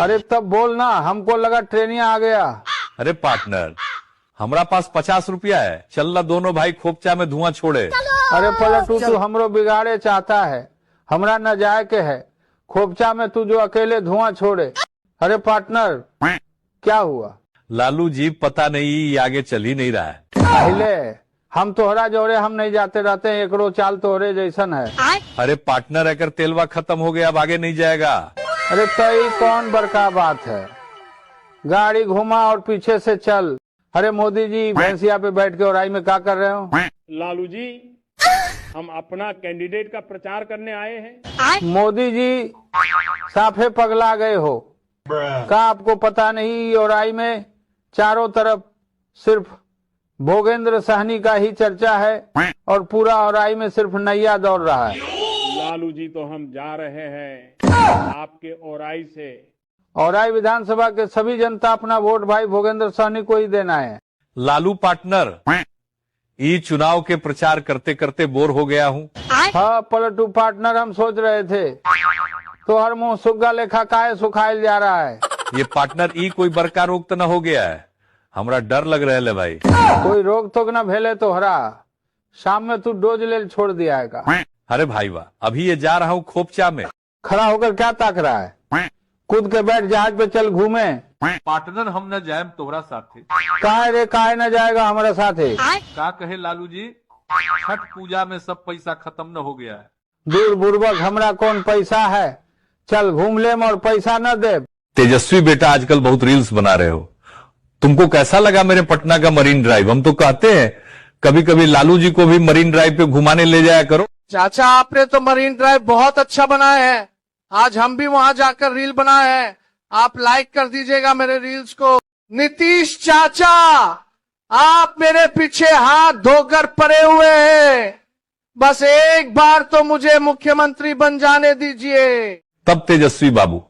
अरे तब बोलना, हमको लगा ट्रेनिया आ गया। अरे पार्टनर हमारा पास 50 रुपया है, चल ना दोनों भाई खोपचा में धुआं छोड़े। अरे पलटू तू हमरो बिगाड़े चाहता है, हमरा न जाए के है खोपचा में, तू जो अकेले धुआं छोड़े। अरे पार्टनर क्या हुआ। लालू जी पता नहीं ये आगे चल ही नहीं रहा है। पहले हम तोहरा जोड़े हम नहीं जाते रहते हैं, एकरो चाल तोहरे जैसन है। अरे पार्टनर अगर तेलवा खत्म हो गया अब आगे नहीं जाएगा। अरे तई कौन बड़का बात है, गाड़ी घुमा और पीछे से चल। अरे मोदी जी भैंसिया पे बैठ के ओराई में क्या कर रहे हो। लालू जी हम अपना कैंडिडेट का प्रचार करने आए हैं। मोदी जी साफे पगला गए हो, क्या आपको पता नहीं ओराई में चारों तरफ सिर्फ भोगेंद्र सहनी का ही चर्चा है और पूरा ओराई में सिर्फ नैया दौड़ रहा है। लालू जी तो हम जा रहे हैं आपके ओराई से। ओराई विधानसभा के सभी जनता अपना वोट भाई भोगेंद्र सहनी को ही देना है। लालू पार्टनर ई चुनाव के प्रचार करते करते बोर हो गया हूँ। हाँ पलटू पार्टनर हम सोच रहे थे तो हर मुंह सुग्गा लेखा काहे सुखायल जा रहा है। ये पार्टनर ई कोई बड़का रोग तो न हो गया है, हमरा डर लग रहा है भाई। कोई रोग तो न भेले तो हरा शाम में तू डोज ले छोड़ दिया है। अरे भाई वाह, अभी ये जा रहा हूँ खोपचा में। खड़ा होकर क्या ताक रहा है, कूद के बैठ जहाज पे चल घूमे। पार्टनर हम न जाए तोहरा साथे। काहे रे काहे न जाएगा हमारे साथे। का कहे लालू जी, छठ पूजा में सब पैसा खत्म न हो गया है। दूर बुर्बक हमरा कौन पैसा है, चल घूम ले और पैसा न दे। तेजस्वी बेटा आजकल बहुत रील्स बना रहे हो, तुमको कैसा लगा मेरे पटना का मरीन ड्राइव। हम तो कहते हैं कभी कभी लालू जी को भी मरीन ड्राइव पे घुमाने ले जाया करो। चाचा आपने तो मरीन ड्राइव बहुत अच्छा बनाया है, आज हम भी वहां जाकर रील बनाए हैं, आप लाइक कर दीजिएगा मेरे रील्स को। नीतीश चाचा आप मेरे पीछे हाथ धोकर पड़े हुए हैं, बस एक बार तो मुझे मुख्यमंत्री बन जाने दीजिए। तब तेजस्वी बाबू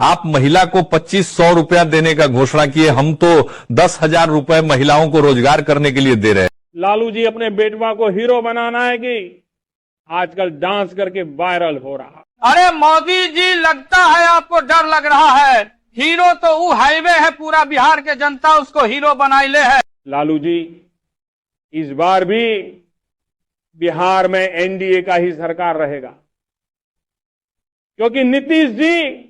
आप महिला को 2500 रुपया देने का घोषणा किए, हम तो 10,000 रुपए महिलाओं को रोजगार करने के लिए दे रहे हैं। लालू जी अपने बेटवा को हीरो बनाना है कि आजकल डांस करके वायरल हो रहा। अरे मोदी जी लगता है आपको डर लग रहा है, हीरो तो वो हाईवे है, पूरा बिहार के जनता उसको हीरो बनाइले है। लालू जी इस बार भी बिहार में एनडीए का ही सरकार रहेगा, क्योंकि नीतीश जी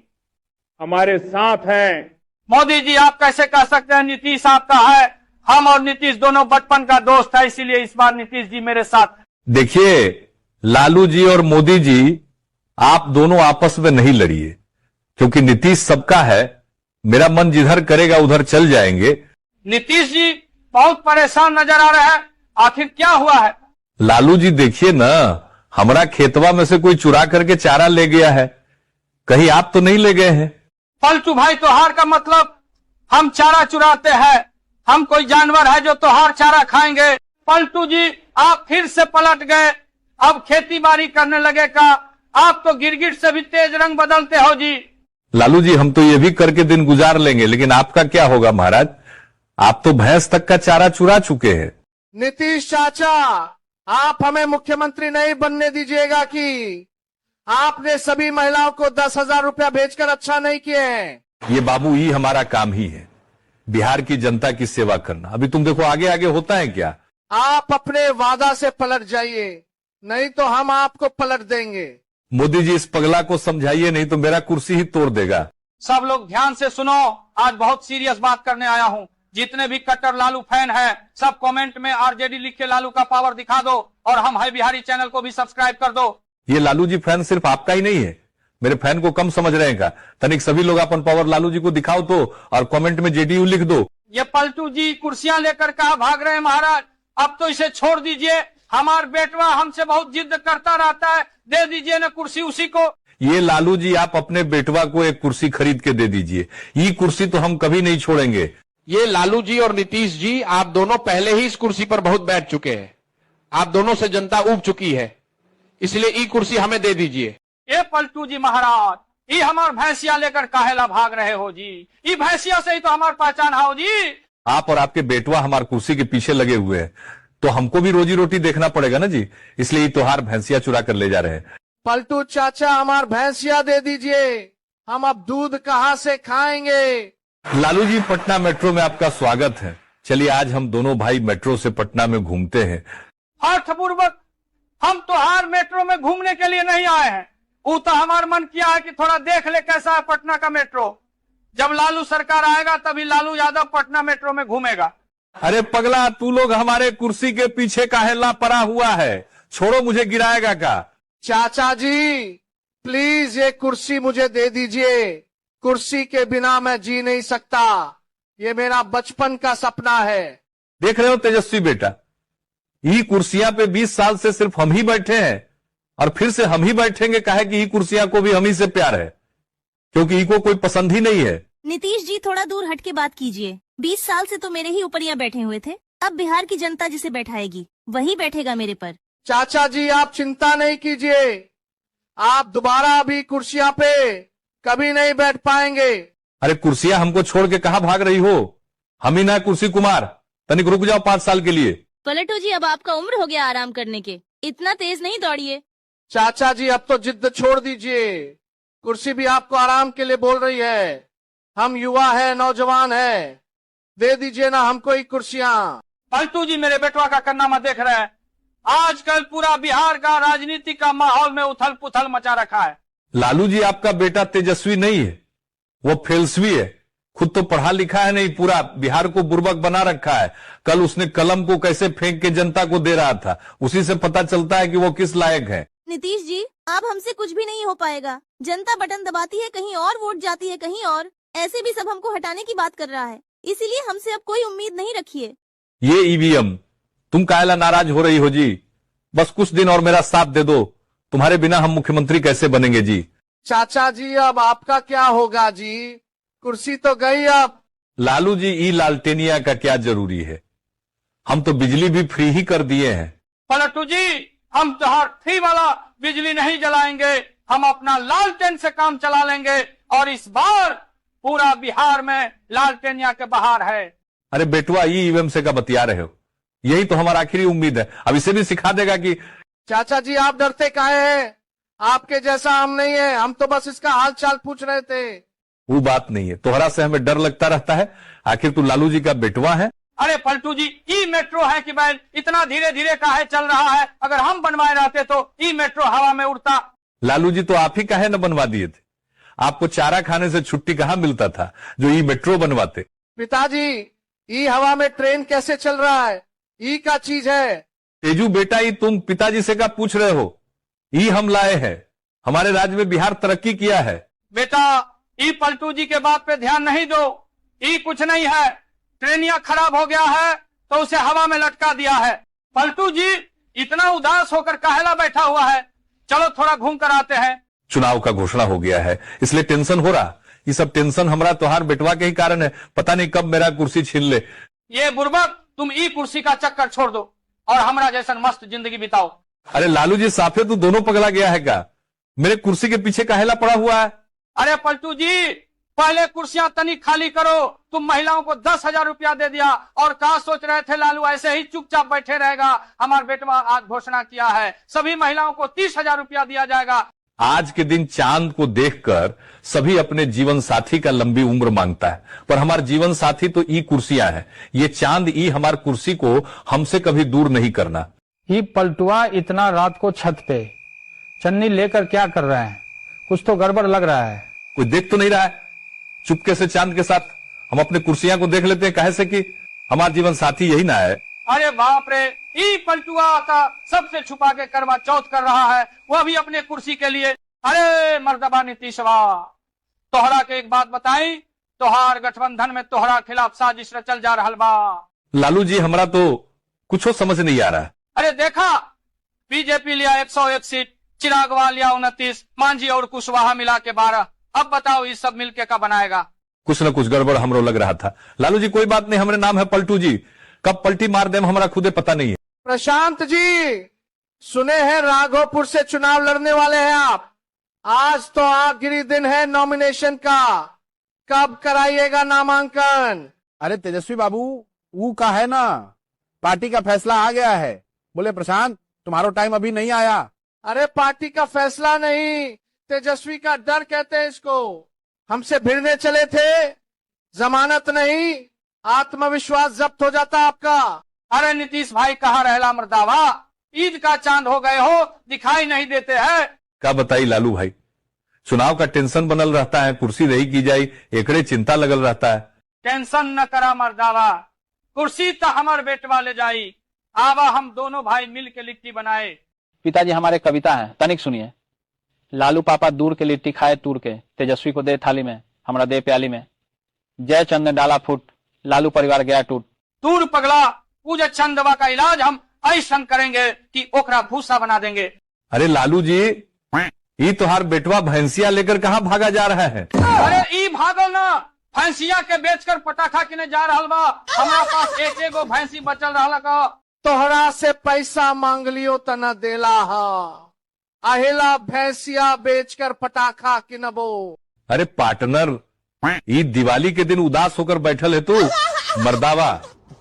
हमारे साथ हैं। मोदी जी आप कैसे कह सकते हैं नीतीश आपका है, हम और नीतीश दोनों बचपन का दोस्त है, इसीलिए इस बार नीतीश जी मेरे साथ। देखिए लालू जी और मोदी जी आप दोनों आपस में नहीं लड़िए, क्योंकि नीतीश सबका है, मेरा मन जिधर करेगा उधर चल जाएंगे। नीतीश जी बहुत परेशान नजर आ रहे हैं, आखिर क्या हुआ है। लालू जी देखिए ना, हमारा खेतवा में से कोई चुरा करके चारा ले गया है, कहीं आप तो नहीं ले गए हैं। पलटू भाई त्योहार का मतलब हम चारा चुराते हैं, हम कोई जानवर है जो त्योहार चारा खाएंगे। पलटू जी आप फिर से पलट गए, अब खेती बाड़ी करने लगे का, आप तो गिरगिट से भी तेज रंग बदलते हो जी। लालू जी हम तो ये भी करके दिन गुजार लेंगे, लेकिन आपका क्या होगा महाराज, आप तो भैंस तक का चारा चुरा चुके हैं। नीतीश चाचा आप हमें मुख्यमंत्री नहीं बनने दीजिएगा कि आपने सभी महिलाओं को 10,000 रुपया भेजकर अच्छा नहीं किए हैं। ये बाबू ही हमारा काम ही है, बिहार की जनता की सेवा करना। अभी तुम देखो आगे आगे होता है क्या। आप अपने वादा से पलट जाइए, नहीं तो हम आपको पलट देंगे। मोदी जी इस पगला को समझाइए, नहीं तो मेरा कुर्सी ही तोड़ देगा। सब लोग ध्यान से सुनो, आज बहुत सीरियस बात करने आया हूँ। जितने भी कट्टर लालू फैन है सब कमेंट में आरजेडी लिख के लालू का पावर दिखा दो और हम है बिहारी चैनल को भी सब्सक्राइब कर दो। ये लालू जी फैन सिर्फ आपका ही नहीं है, मेरे फैन को कम समझ रहे हैं का। तनिक सभी लोग अपन पावर लालू जी को दिखाओ तो और कमेंट में जेडीयू लिख दो। ये पलटू जी कुर्सियां लेकर कहा भाग रहे हैं महाराज, अब तो इसे छोड़ दीजिए। हमार बेटवा हमसे बहुत जिद करता रहता है, दे दीजिए ना कुर्सी उसी को। ये लालू जी आप अपने बेटवा को एक कुर्सी खरीद के दे दीजिए, ये कुर्सी तो हम कभी नहीं छोड़ेंगे। ये लालू जी और नीतीश जी आप दोनों पहले ही इस कुर्सी पर बहुत बैठ चुके हैं, आप दोनों से जनता ऊब चुकी है, इसलिए ई कुर्सी हमें दे दीजिए। ये पलटू जी महाराज, ये हमार भैंसिया लेकर काहेला भाग रहे हो जी, ये भैंसिया से ही तो हमार पहचान हो जी। आप और आपके बेटवा हमारे कुर्सी के पीछे लगे हुए हैं तो हमको भी रोजी रोटी देखना पड़ेगा ना जी, इसलिए त्योहार भैंसिया चुरा कर ले जा रहे हैं। पलटू चाचा हमार भैंसिया दे दीजिए, हम अब दूध कहाँ से खाएंगे। लालू जी पटना मेट्रो में आपका स्वागत है। चलिए आज हम दोनों भाई मेट्रो से पटना में घूमते हैं। अर्थपूर्वक हम तो हर मेट्रो में घूमने के लिए नहीं आए हैं, वो तो हमारा मन किया है कि थोड़ा देख ले कैसा है पटना का मेट्रो। जब लालू सरकार आएगा तभी लालू यादव पटना मेट्रो में घूमेगा। अरे पगला, तू लोग हमारे कुर्सी के पीछे काहेला पड़ा हुआ है, छोड़ो मुझे गिराएगा का। चाचा जी प्लीज ये कुर्सी मुझे दे दीजिए, कुर्सी के बिना मैं जी नहीं सकता, ये मेरा बचपन का सपना है। देख रहे हो तेजस्वी बेटा, ये कुर्सियां पे 20 साल से सिर्फ हम ही बैठे हैं और फिर से हम ही बैठेंगे, काहे कि ये कुर्सियां को भी हम ही से प्यार है, क्योंकि इनको कोई पसंद ही नहीं है। नीतीश जी थोड़ा दूर हट के बात कीजिए, 20 साल से तो मेरे ही ऊपरिया बैठे हुए थे, अब बिहार की जनता जिसे बैठाएगी वही बैठेगा मेरे पर। चाचा जी आप चिंता नहीं कीजिए, आप दोबारा अभी कुर्सियां पे कभी नहीं बैठ पाएंगे। अरे कुर्सियां हमको छोड़ के कहां भाग रही हो, हम ही ना कुर्सी कुमार, तनिक रुक जाओ 5 साल के लिए। पलटू जी अब आपका उम्र हो गया आराम करने के, इतना तेज नहीं दौड़िए। चाचा जी अब तो जिद छोड़ दीजिए, कुर्सी भी आपको आराम के लिए बोल रही है, हम युवा है नौजवान है, दे दीजिए ना हमको ही कुर्सियां। पलटू जी मेरे बेटवा का करनामा देख रहे हैं, आजकल पूरा बिहार का राजनीति का माहौल में उथल पुथल मचा रखा है। लालू जी आपका बेटा तेजस्वी नहीं है, वो फेलस्वी है, खुद तो पढ़ा लिखा है नहीं, पूरा बिहार को बुर्बक बना रखा है। कल उसने कलम को कैसे फेंक के जनता को दे रहा था, उसी से पता चलता है कि वो किस लायक है। नीतीश जी आप हमसे कुछ भी नहीं हो पाएगा, जनता बटन दबाती है कहीं और, वोट जाती है कहीं और, ऐसे भी सब हमको हटाने की बात कर रहा है, इसीलिए हमसे अब कोई उम्मीद नहीं रखिए। ये ईवीएम, तुम काहेला नाराज हो रही हो जी, बस कुछ दिन और मेरा साथ दे दो, तुम्हारे बिना हम मुख्यमंत्री कैसे बनेंगे जी। चाचा जी अब आपका क्या होगा जी, कुर्सी तो गई अब। लालू जी ई लालटेनिया का क्या जरूरी है, हम तो बिजली भी फ्री ही कर दिए हैं। पलटू जी हम तो हर फ्री वाला बिजली नहीं जलाएंगे, हम अपना लालटेन से काम चला लेंगे और इस बार पूरा बिहार में लालटेनिया के बहार है। अरे बेटुआ ये ईवीएम से का बतिया रहे हो, यही तो हमारा आखिरी उम्मीद है, अब इसे भी सिखा देगा कि। चाचा जी आप डरते काहे हैं, आपके जैसा हम नहीं है, हम तो बस इसका हाल चाल पूछ रहे थे। वो बात नहीं है, तोहरा से हमें डर लगता रहता है, आखिर तू लालू जी का बेटवा है। अरे पलटू जी ई मेट्रो है कि बैल इतना धीरे धीरे काहे चल रहा है, अगर हम बनवाए रहते तो ई मेट्रो हवा में उड़ता। लालू जी तो आप ही काहे न बनवा दिए थे, आपको चारा खाने से छुट्टी कहाँ मिलता था जो ई मेट्रो बनवाते। पिताजी ई हवा में ट्रेन कैसे चल रहा है, ई का चीज है। तेजू बेटा ई तुम पिताजी से का पूछ रहे हो, ई हम लाए हैं, हमारे राज्य में बिहार तरक्की किया है। बेटा ई पलटू जी के बात पे ध्यान नहीं दो, ई कुछ नहीं है, ट्रेनिया खराब हो गया है तो उसे हवा में लटका दिया है। पलटू जी इतना उदास होकर काहेला बैठा हुआ है, चलो थोड़ा घूम कर आते हैं। चुनाव का घोषणा हो गया है इसलिए टेंशन हो रहा, ये सब टेंशन हमारा त्योहार बेटवा के ही कारण है, पता नहीं कब मेरा कुर्सी छीन ले। ये बुर्बक तुम ई कुर्सी का चक्कर छोड़ दो और हमारा जैसा मस्त जिंदगी बिताओ। अरे लालू जी साफे तू दोनों पगला गया है क्या, मेरे कुर्सी के पीछे काहेला पड़ा हुआ है। अरे पलटू जी पहले कुर्सियां तनी खाली करो, तुम महिलाओं को 10,000 रुपया दे दिया और कहा सोच रहे थे लालू ऐसे ही चुपचाप बैठे रहेगा। हमारा बेटवा आज घोषणा किया है सभी महिलाओं को 30,000 रुपया दिया जाएगा। आज के दिन चांद को देखकर सभी अपने जीवन साथी का लंबी उम्र मांगता है, पर हमारा जीवन साथी तो ई कुर्सियां है, ये चांद ई हमार कुर्सी को हमसे कभी दूर नहीं करना। ये पलटुआ इतना रात को छत पे चन्नी लेकर क्या कर रहे हैं, कुछ तो गड़बड़ लग रहा है। कोई देख तो नहीं रहा है, चुपके से चांद के साथ हम अपने कुर्सियां को देख लेते हैं, कहे से कि हमारा जीवन साथी यही ना है। अरे बाप रे, ई पलटुआ आता सबसे छुपा के करवा चौथ कर रहा है, वह भी अपने कुर्सी के लिए। अरे मर्दबा नीतीशवा, तोहरा के एक बात बताई, तोहार गठबंधन में तोहरा खिलाफ साजिश रचल जा रहल बा। लालू जी हमरा तो कुछ समझ नहीं आ रहा। अरे देखा, बीजेपी लिया 101 सीट, चिराग वाल लिया 29, मांझी और कुशवाहा मिला के 12। अब बताओ ये सब मिलके का बनाएगा? कुछ न कुछ गड़बड़ हमरो लग रहा था। लालू जी कोई बात नहीं, हमारे नाम है पलटू जी, कब पलटी मार दे हमारा खुदे पता नहीं है। प्रशांत जी, सुने हैं राघोपुर से चुनाव लड़ने वाले हैं आप। आज तो आखिरी दिन है नॉमिनेशन का, कब कराइएगा नामांकन? अरे तेजस्वी बाबू, वो का है ना, पार्टी का फैसला आ गया है। बोले प्रशांत तुम्हारा टाइम अभी नहीं आया। अरे पार्टी का फैसला नहीं, तेजस्वी का डर कहते हैं इसको। हमसे भिड़ने चले थे, जमानत नहीं, आत्मविश्वास जब्त हो जाता आपका। अरे नीतीश भाई कहाँ रहला मर्दावा, ईद का चांद हो गए हो, दिखाई नहीं देते हैं। क्या बताई लालू भाई, चुनाव का टेंशन बनल रहता है, कुर्सी रही की जाई एकड़े चिंता लगल रहता है। टेंशन न करा मर्दावा, कुर्सी तो हमार बेटवा ले जाई। आवा हम दोनों भाई मिल के लिट्टी बनाए। पिताजी हमारे कविता है, तनिक सुनिए। लालू पापा दूर के लिट्टी खाए तूर के, तेजस्वी को दे थाली में, हमरा दे प्याली में। जय चंद ने डाला फूट, लालू परिवार गया टूट। तूर पगला, पूजा चंद दवा का इलाज हम ऐसा करेंगे कि ओकरा भूसा बना देंगे। अरे लालू जी, ये तोहार बेटवा भैंसिया लेकर कहाँ भागा जा रहा है? अरे ई भागो ना, भैंसिया के बेचकर पटाखा किने जा रहल बा। हमारा पास एक एगो भैंसी बचल रहल का। तोहरा से पैसा मांग लियो त न देला हा, अहिला भैंसिया बेचकर पटाखा किनबो। अरे पार्टनर, ये दिवाली के दिन उदास होकर बैठल है तू, मर्दावा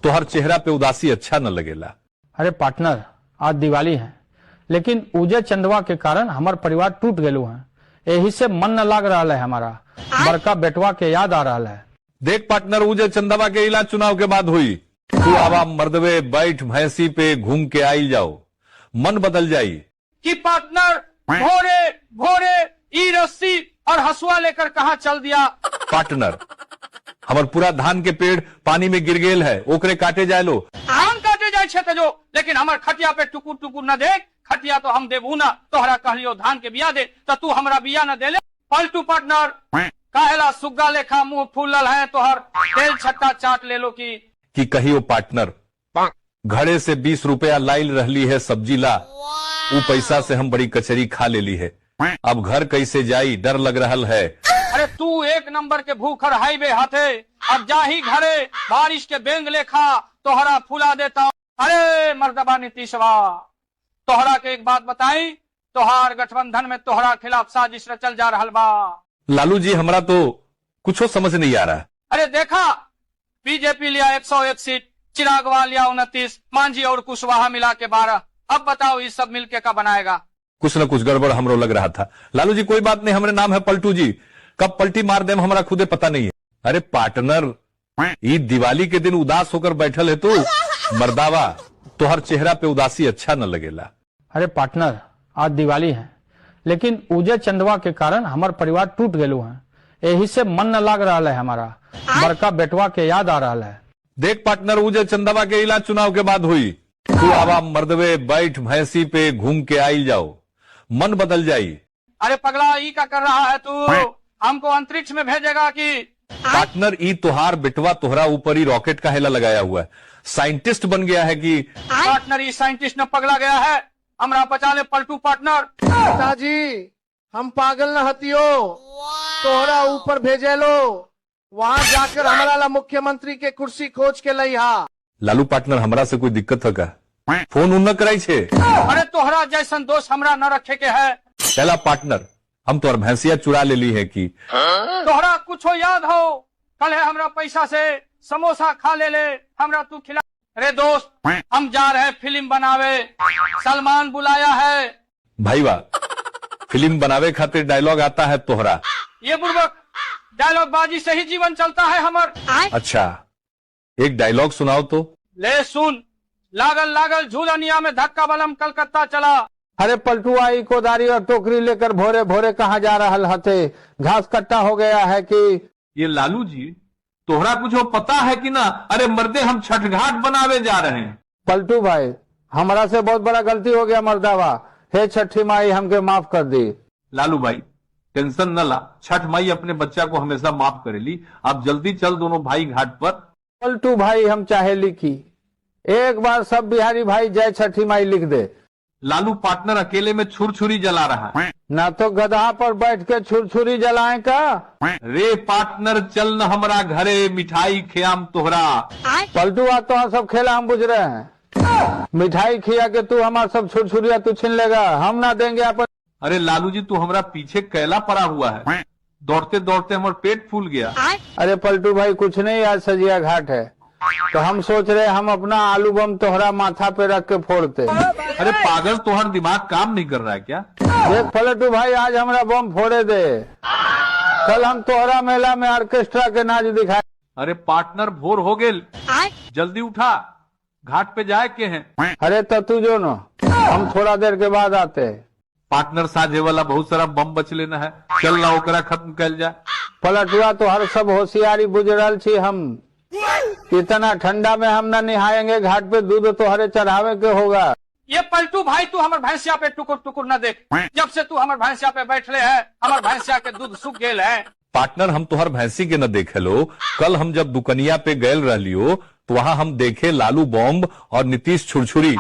तोहर चेहरा पे उदासी अच्छा न लगेला। अरे पार्टनर, आज दिवाली है, लेकिन उजय चंदवा के कारण हमार परिवार टूट गेलू है, यही से मन न लाग रहा है हमारा। बड़का बेटवा के याद आ रहा है। देख पार्टनर, उजय चंदवा के इलाज चुनाव के बाद हुई। तू आवा मर्दवे बैठ भैंसी पे घूम के आई जाओ, मन बदल जाई। कि पार्टनर भोरे भोरे ई रस्सी और हसुआ लेकर कहाँ चल दिया? पार्टनर, हमार पूरा धान के पेड़ पानी में गिर गेल है, ओकरे काटे जाए लो। धान काटे जाए छे जो, लेकिन हमार खटिया पे टुकुर टुकुर न देख। खटिया तो हम देबू ना, तोहरा कहलियो धान के बिया दे, तो तू हमरा बिया न दे ले। पलटू पार्टनर, काहेला सुग्गा लेखा मुंह फूलल है तोहर, तेल छट्टा चाट ले लो की कहियो पार्टनर, घड़े से 20 रुपया लाइल रहली है सब्जी ला, वो पैसा से हम बड़ी कचरी खा लेली है। अब घर कैसे जाई, डर लग रहल है। अरे तू एक नंबर के भूखर हाईवे हाथे, अब जाही घरे बारिश के बेंग लेखा तोहरा फुला देता। अरे मर्दबा नीतीशवा, तोहरा के एक बात बताई, तोहार गठबंधन में तोहरा खिलाफ साजिश रचल जा रहल बा। लालू जी हमरा तो कुछ समझ नहीं आ रहा। अरे देखा, बीजेपी लिया 101 सीट, चिराग वाल लिया 29, मांझी और कुशवाहा मिला के 12। अब बताओ ये सब मिलके का बनाएगा? कुछ न कुछ गड़बड़ हमरो लग रहा था। लालू जी कोई बात नहीं, हमारे नाम है पलटू जी, कब पलटी मार दे हमारा खुदे पता नहीं है। अरे पार्टनर, ये दिवाली के दिन उदास होकर बैठल है तू, मर्दावा तोहर चेहरा पे उदासी अच्छा न लगेला। अरे पार्टनर, आज दिवाली है, लेकिन उजय चंदवा के कारण हमार परिवार टूट गेलू है, यही से मन न लाग रहा है हमारा। बड़का बेटवा के याद आ रहा है। देख पार्टनर, उजय चंदवा के इलाज चुनाव के बाद हुई। तू आवा मर्दवे बैठ भैंसी पे घूम के आई जाओ, मन बदल जाई। अरे पगला, ई का कर रहा है तू? हमको अंतरिक्ष में भेजेगा कि? पार्टनर, ई तोहार बेटवा तोहरा ऊपर ही रॉकेट का हेला लगाया हुआ है, साइंटिस्ट बन गया है कि? पार्टनर, ई साइंटिस्ट न पगला गया है, हमरा बचा ले पलटू पार्टनर। पिताजी, हम पागल न हतियो, तोहरा ऊपर भेजे लो, वहाँ जाकर हमारा ला मुख्यमंत्री के कुर्सी खोज के लइहा। लालू पार्टनर, हमरा से कोई दिक्कत है का? फोन उन न कराई छे? अरे तोहरा जैसन दोस्त हमरा न रखे के है। चला पार्टनर, हम तोहर भैंसिया चुरा ले ली है कि? तोहरा कुछ याद हो, कल है हमरा पैसा से समोसा खा ले हमरा तू खिला। अरे दोस्त, हम जा रहे फिल्म बनावे, सलमान बुलाया है। भाई वाह, फिल्म बनावे खातिर डायलॉग आता है तोहरा? ये बुर्बक, डायलॉग बाजी से ही जीवन चलता है हमर। अच्छा, एक डायलॉग सुनाओ तो। ले सुन, लागल लागल झूलनिया में धक्का बलम कलकत्ता चला। अरे पलटू, आई कोदारी और टोकरी लेकर भोरे भोरे कहाँ जा रहा हथे? घास कट्टा हो गया है कि? ये लालू जी तोहरा कुछ वो पता है कि ना? अरे मर्दे, हम छठ घाट बनावे जा रहे हैं। पलटू भाई, हमारा से बहुत बड़ा गलती हो गया मर्दावा। हे छठी माई, हमके माफ कर दी। लालू भाई टेंशन न ला, छठ माई अपने बच्चा को हमेशा माफ करेली। आप जल्दी चल दोनों भाई घाट पर। पलटू भाई, हम चाहे लिखी, एक बार सब बिहारी भाई जय छठी माई लिख दे। लालू पार्टनर अकेले में छुरछुरी जला रहा है। ना तो गधा पर बैठ के छुरछुरी जलाए का। रे पार्टनर, चल न हमरा घरे, मिठाई खियाम तोहरा। पलटू आ तो सब खेला हम बुझ रहे हैं। मिठाई खिया के तू हमारा सब छुरछुरिया तू छीन लेगा, हम ना देंगे अपन। अरे लालू जी, तू हमरा पीछे कैला पड़ा हुआ है। दौड़ते दौड़ते हमारा पेट फूल गया। अरे पलटू भाई, कुछ नहीं, आज सजिया घाट है तो हम सोच रहे हम अपना आलू बम तोहरा माथा पे रख के फोड़ते। अरे पागल, तोहर दिमाग काम नहीं कर रहा है क्या? देख पलटू भाई, आज हमारा बम फोड़े दे, कल हम तोहरा मेला में ऑर्केस्ट्रा के नाच दिखाए। अरे पार्टनर, भोर हो गेल, जल्दी उठा, घाट पे जाए के हैं। अरे तो तू जो न, हम थोड़ा देर के बाद आते। पार्टनर साझे वाला बहुत सारा बम बच लेना है, चल ना ओकरा खत्म कल जाए। पलटुआ तो हर सब होशियारी बुझ रहा छी हम। इतना ठंडा में हम न निहाएंगे घाट पे, दूध तो हरे चढ़ावे के होगा। ये पलटू भाई, तू हमारे भैंसिया पे टुकुर टुकुर न देख। जब से तू हमारे भैंसिया पे बैठले है, हमारे भैंसिया के दूध सूख गेल है। पार्टनर, हम तुहर भैंसी के न देखे लो। कल हम जब दुकनिया पे गए रहियो तो वहाँ हम देखे लालू बॉम्ब और नीतीश छुरछुरी।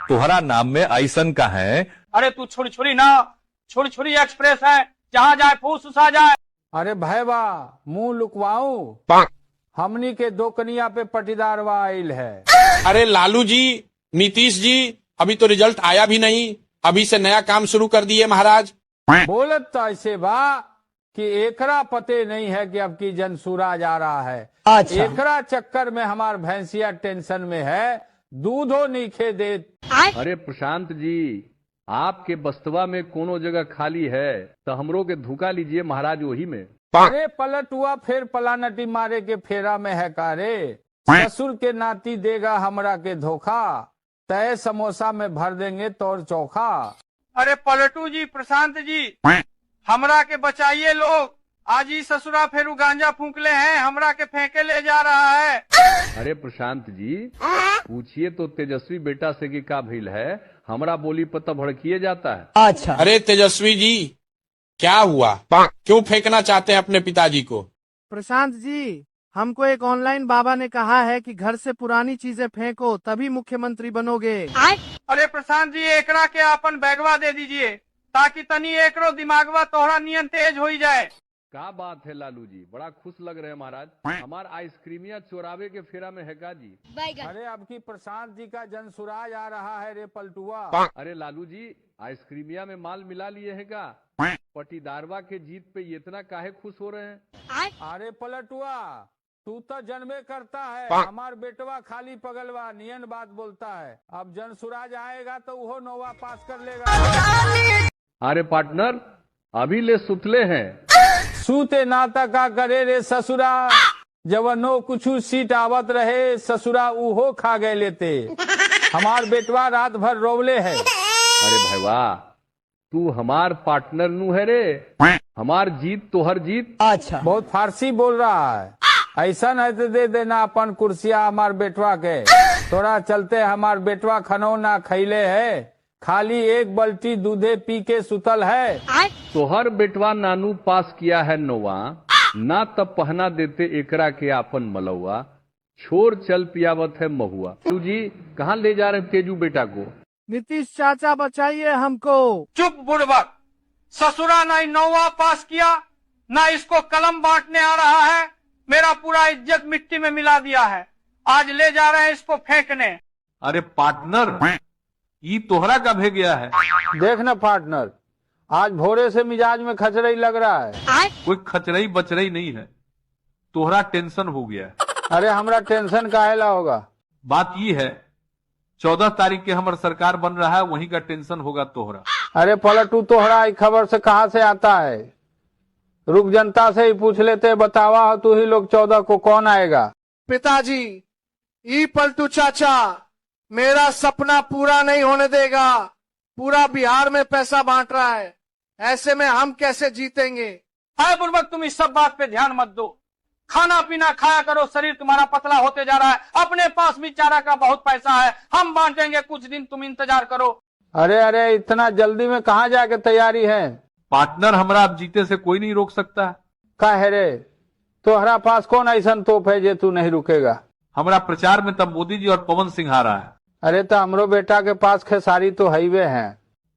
तुहरा नाम में ऐसन का है। अरे तू छुरी ना, छुरी एक्सप्रेस है, जहाँ जाए फूस उसा जाए। अरे भैया, मुंह लुकवाऊ, हमनी के दोकनिया पे पटीदार आइल है। अरे लालू जी, नीतीश जी, अभी तो रिजल्ट आया भी नहीं, अभी से नया काम शुरू कर दिए महाराज। बोलत तो ऐसे बा कि एकरा पते नहीं है कि अब की जनसुराज आ रहा है। अच्छा। एकरा चक्कर में हमार भैंसिया टेंशन में है, दूधो नहीं खे दे। अरे प्रशांत जी, आपके बस्तवा में कोनो जगह खाली है तो हमरो के धोखा लीजिए महाराज वही में। अरे पलट हुआ, फिर पलानटी मारे के फेरा में है का रे। ससुर के नाती देगा हमरा के धोखा, तय समोसा में भर देंगे तोर चोखा। अरे पलटू जी, प्रशांत जी, हमरा के बचाइए लोग, आज ही ससुरा फेरू गांजा फूंकले हैं, हमरा के फेंके ले जा रहा है। अरे प्रशांत जी, पूछिए तो तेजस्वी बेटा से कि का भइल है, हमरा बोली पर तो भड़किए जाता है। अच्छा। अरे तेजस्वी जी, क्या हुआ? क्यों फेंकना चाहते हैं अपने पिताजी को? प्रशांत जी, हमको एक ऑनलाइन बाबा ने कहा है कि घर से पुरानी चीजें फेंको तभी मुख्यमंत्री बनोगे। अरे प्रशांत जी, एकरा के अपन बैगवा दे दीजिए ताकि तनी एकरो दिमागवा तोहरा नियन तेज हो जाए। क्या बात है लालू जी, बड़ा खुश लग रहे हैं महाराज। हमारा आइसक्रीमिया चोरावे के फेरा में है का जी? अरे अब की प्रशांत जी का जनसुराज आ रहा है रे पलटुआ। अरे लालू जी, आइसक्रीमिया में माल मिला लिए है का? पटीदारवा के जीत पे इतना काहे खुश हो रहे हैं? अरे पलटुआ, तू तो जन्मे करता है, हमार बेटवा खाली पगलवा नियन बात बोलता है। अब जनसुराज आएगा तो वो नोवा पास कर लेगा। अरे पार्टनर, अभी ले सुतले हैं। सूते नाता का करे रे ससुरा, जवनो कुछ सीट आवत रहे ससुरा उहो खा गए लेते। हमार बेटवा रात भर रोवले है। अरे भाई वाह, तू हमार पार्टनर नु है रे, हमार जीत तो हर जीत। अच्छा, बहुत फारसी बोल रहा है। ऐसा नहीं तो दे देना अपन कुर्सिया हमार बेटवा के। थोड़ा चलते हमार बेटवा खनो ना खैले है, खाली एक बल्टी दूधे पी के सुतल है। तो हर बेटवा नानू पास किया है नोवा, ना तब पहना देते एकरा के आपन मलौआ, छोर चल पियावत है महुआ। तू जी कहाँ ले जा रहे तेजू बेटा को? नीतीश चाचा बचाइए हमको। चुप बुड़बक, ससुरा ना नौवा पास किया, ना इसको कलम बांटने आ रहा है, मेरा पूरा इज्जत मिट्टी में मिला दिया है। आज ले जा रहे हैं इसको फेंकने। अरे पार्टनर, ये तोहरा का भे गया है। देख ना पार्टनर, आज भोरे से मिजाज में खचरई लग रहा है। कोई खचरई बचरई नहीं है, तोहरा टेंशन हो गया है। अरे हमरा टेंशन काहेला होगा? बात ये है, 14 तारीख के हमारा सरकार बन रहा है, वहीं का टेंशन होगा तोहरा। अरे पलटू, तोहरा खबर से कहाँ से आता है? रुक, जनता से ही पूछ लेते, बतावा तू ही लोग 14 को कौन आएगा? पिताजी, ई पलटू चाचा मेरा सपना पूरा नहीं होने देगा। पूरा बिहार में पैसा बांट रहा है, ऐसे में हम कैसे जीतेंगे? हाय बुर्बक, तुम इस सब बात पे ध्यान मत दो। खाना पीना खाया करो, शरीर तुम्हारा पतला होते जा रहा है। अपने पास भी चारा का बहुत पैसा है, हम बांटेंगे, कुछ दिन तुम इंतजार करो। अरे अरे इतना जल्दी में कहाँ जाके तैयारी है? पार्टनर, हमारा अब जीते से कोई नहीं रोक सकता। का है रे, तोहरा पास कौन ऐसा तोप है जे तू नहीं रुकेगा? हमारा प्रचार में तब मोदी जी और पवन सिंह आ रहा है। अरे तो हमरो बेटा के पास खेसारी तो हाईवे है।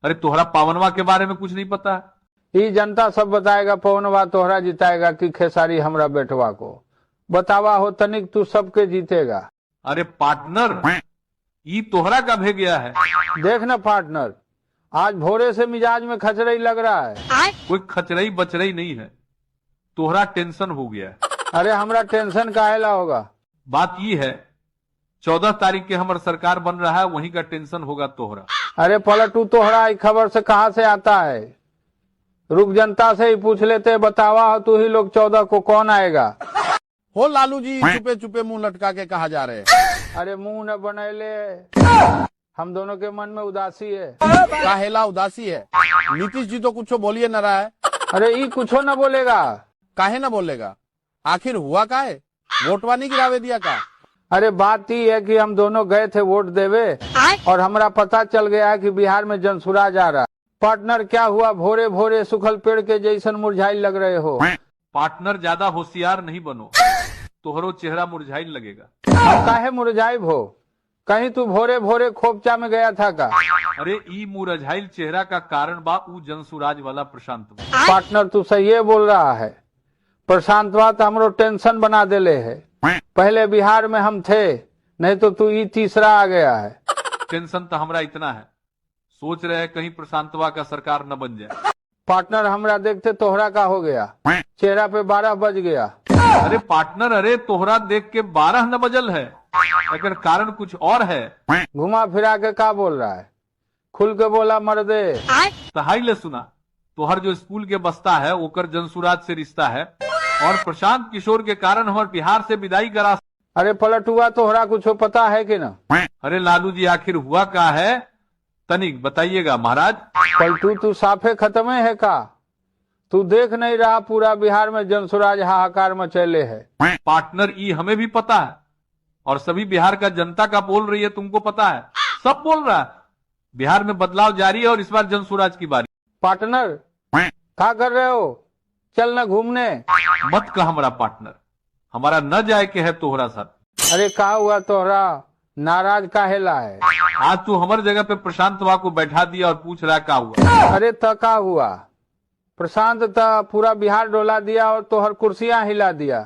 अरे तोहरा पावनवा के बारे में कुछ नहीं पता? ये जनता सब बताएगा, पवनवा तोहरा जिताएगा कि खेसारी हमरा बेटवा को? बतावा हो तनिक, तू सबके जीतेगा। अरे पार्टनर, ये तोहरा का भे गया है। देख ना पार्टनर, आज भोरे से मिजाज में खचरई लग रहा है। कोई खचरई बचरई नहीं है, तोहरा टेंशन हो गया है। अरे हमरा टेंशन काहेला होगा? बात ये है, 14 तारीख के हमारा सरकार बन रहा है, वहीं का टेंशन होगा तोहरा। अरे पलटू, तोहरा ई खबर से कहाँ से आता है? रुक, जनता से ही पूछ लेते। बतावा हो तू ही लोग 14 को कौन आएगा? हो लालू जी, चुपे चुपे मुंह लटका के कहा जा रहे हैं? अरे मुंह न बनैले, हम दोनों के मन में उदासी है। काहेला उदासी है? नीतीश जी तो कुछ बोलिए न रहा है। अरे ई कुछो न बोलेगा। काहे न बोलेगा? आखिर हुआ का है? वोटवा नहीं गिरावे दिया का? अरे बात ही है कि हम दोनों गए थे वोट देवे और हमरा पता चल गया कि बिहार में जनसुराज आ रहा। पार्टनर क्या हुआ, भोरे भोरे सुखल पेड़ के जैसन मुरझाई लग रहे हो? पार्टनर, ज्यादा होशियार नहीं बनो, तोहरो चेहरा मुरझाई लगेगा। हम काहे मुरझाइब हो? कहीं तू भोरे भोरे खोपचा में गया था का? अरे ई मुरझाइल चेहरा का कारण बा ऊ जनसुराज वाला प्रशांत। पार्टनर, तू सही बोल रहा है। प्रशांतवा तो हमरो टेंशन बना देले है। पहले बिहार में हम थे, नहीं तो तू ई तीसरा आ गया है। टेंशन तो हमरा इतना है, सोच रहे हैं कहीं प्रशांतवा का सरकार न बन जाए। पार्टनर, हमरा देखते तोहरा का हो गया, चेहरा पे 12 बज गया। अरे पार्टनर, अरे तोहरा देख के 12 न बजल है, अगर कारण कुछ और है। घुमा फिरा के का बोल रहा है? खुल के बोला मर्दे। तहाई ले सुना, तोहर जो स्कूल के बस्ता है ओकर जनसुराज से रिश्ता है, और प्रशांत किशोर के कारण हमारे बिहार से विदाई करा। अरे पलटुआ, तोहरा कुछ पता है कि न? अरे लालू जी, आखिर हुआ का है, तनिक बताइएगा महाराज। पलटू, तू साफे खत्म है का? तू देख नहीं रहा पूरा बिहार में जनसुराज हाहाकार मचैले है? पार्टनर, ई हमें भी पता है, और सभी बिहार का जनता का बोल रही है, तुमको पता है, सब बोल रहा है। बिहार में बदलाव जारी है और इस बार जनसुराज की बारी। पार्टनर, क्या कर रहे हो? चल न घूमने। मत कह हमारा पार्टनर, हमारा न जाए के है तोहरा साथ। अरे का हुआ तोहरा, नाराज काहेला है? आज तू हमारे जगह पे प्रशांत वा को बैठा दिया और पूछ रहा क्या हुआ। अरे त का हुआ? प्रशांत त पूरा बिहार डोला दिया और तोहर कुर्सियां हिला दिया।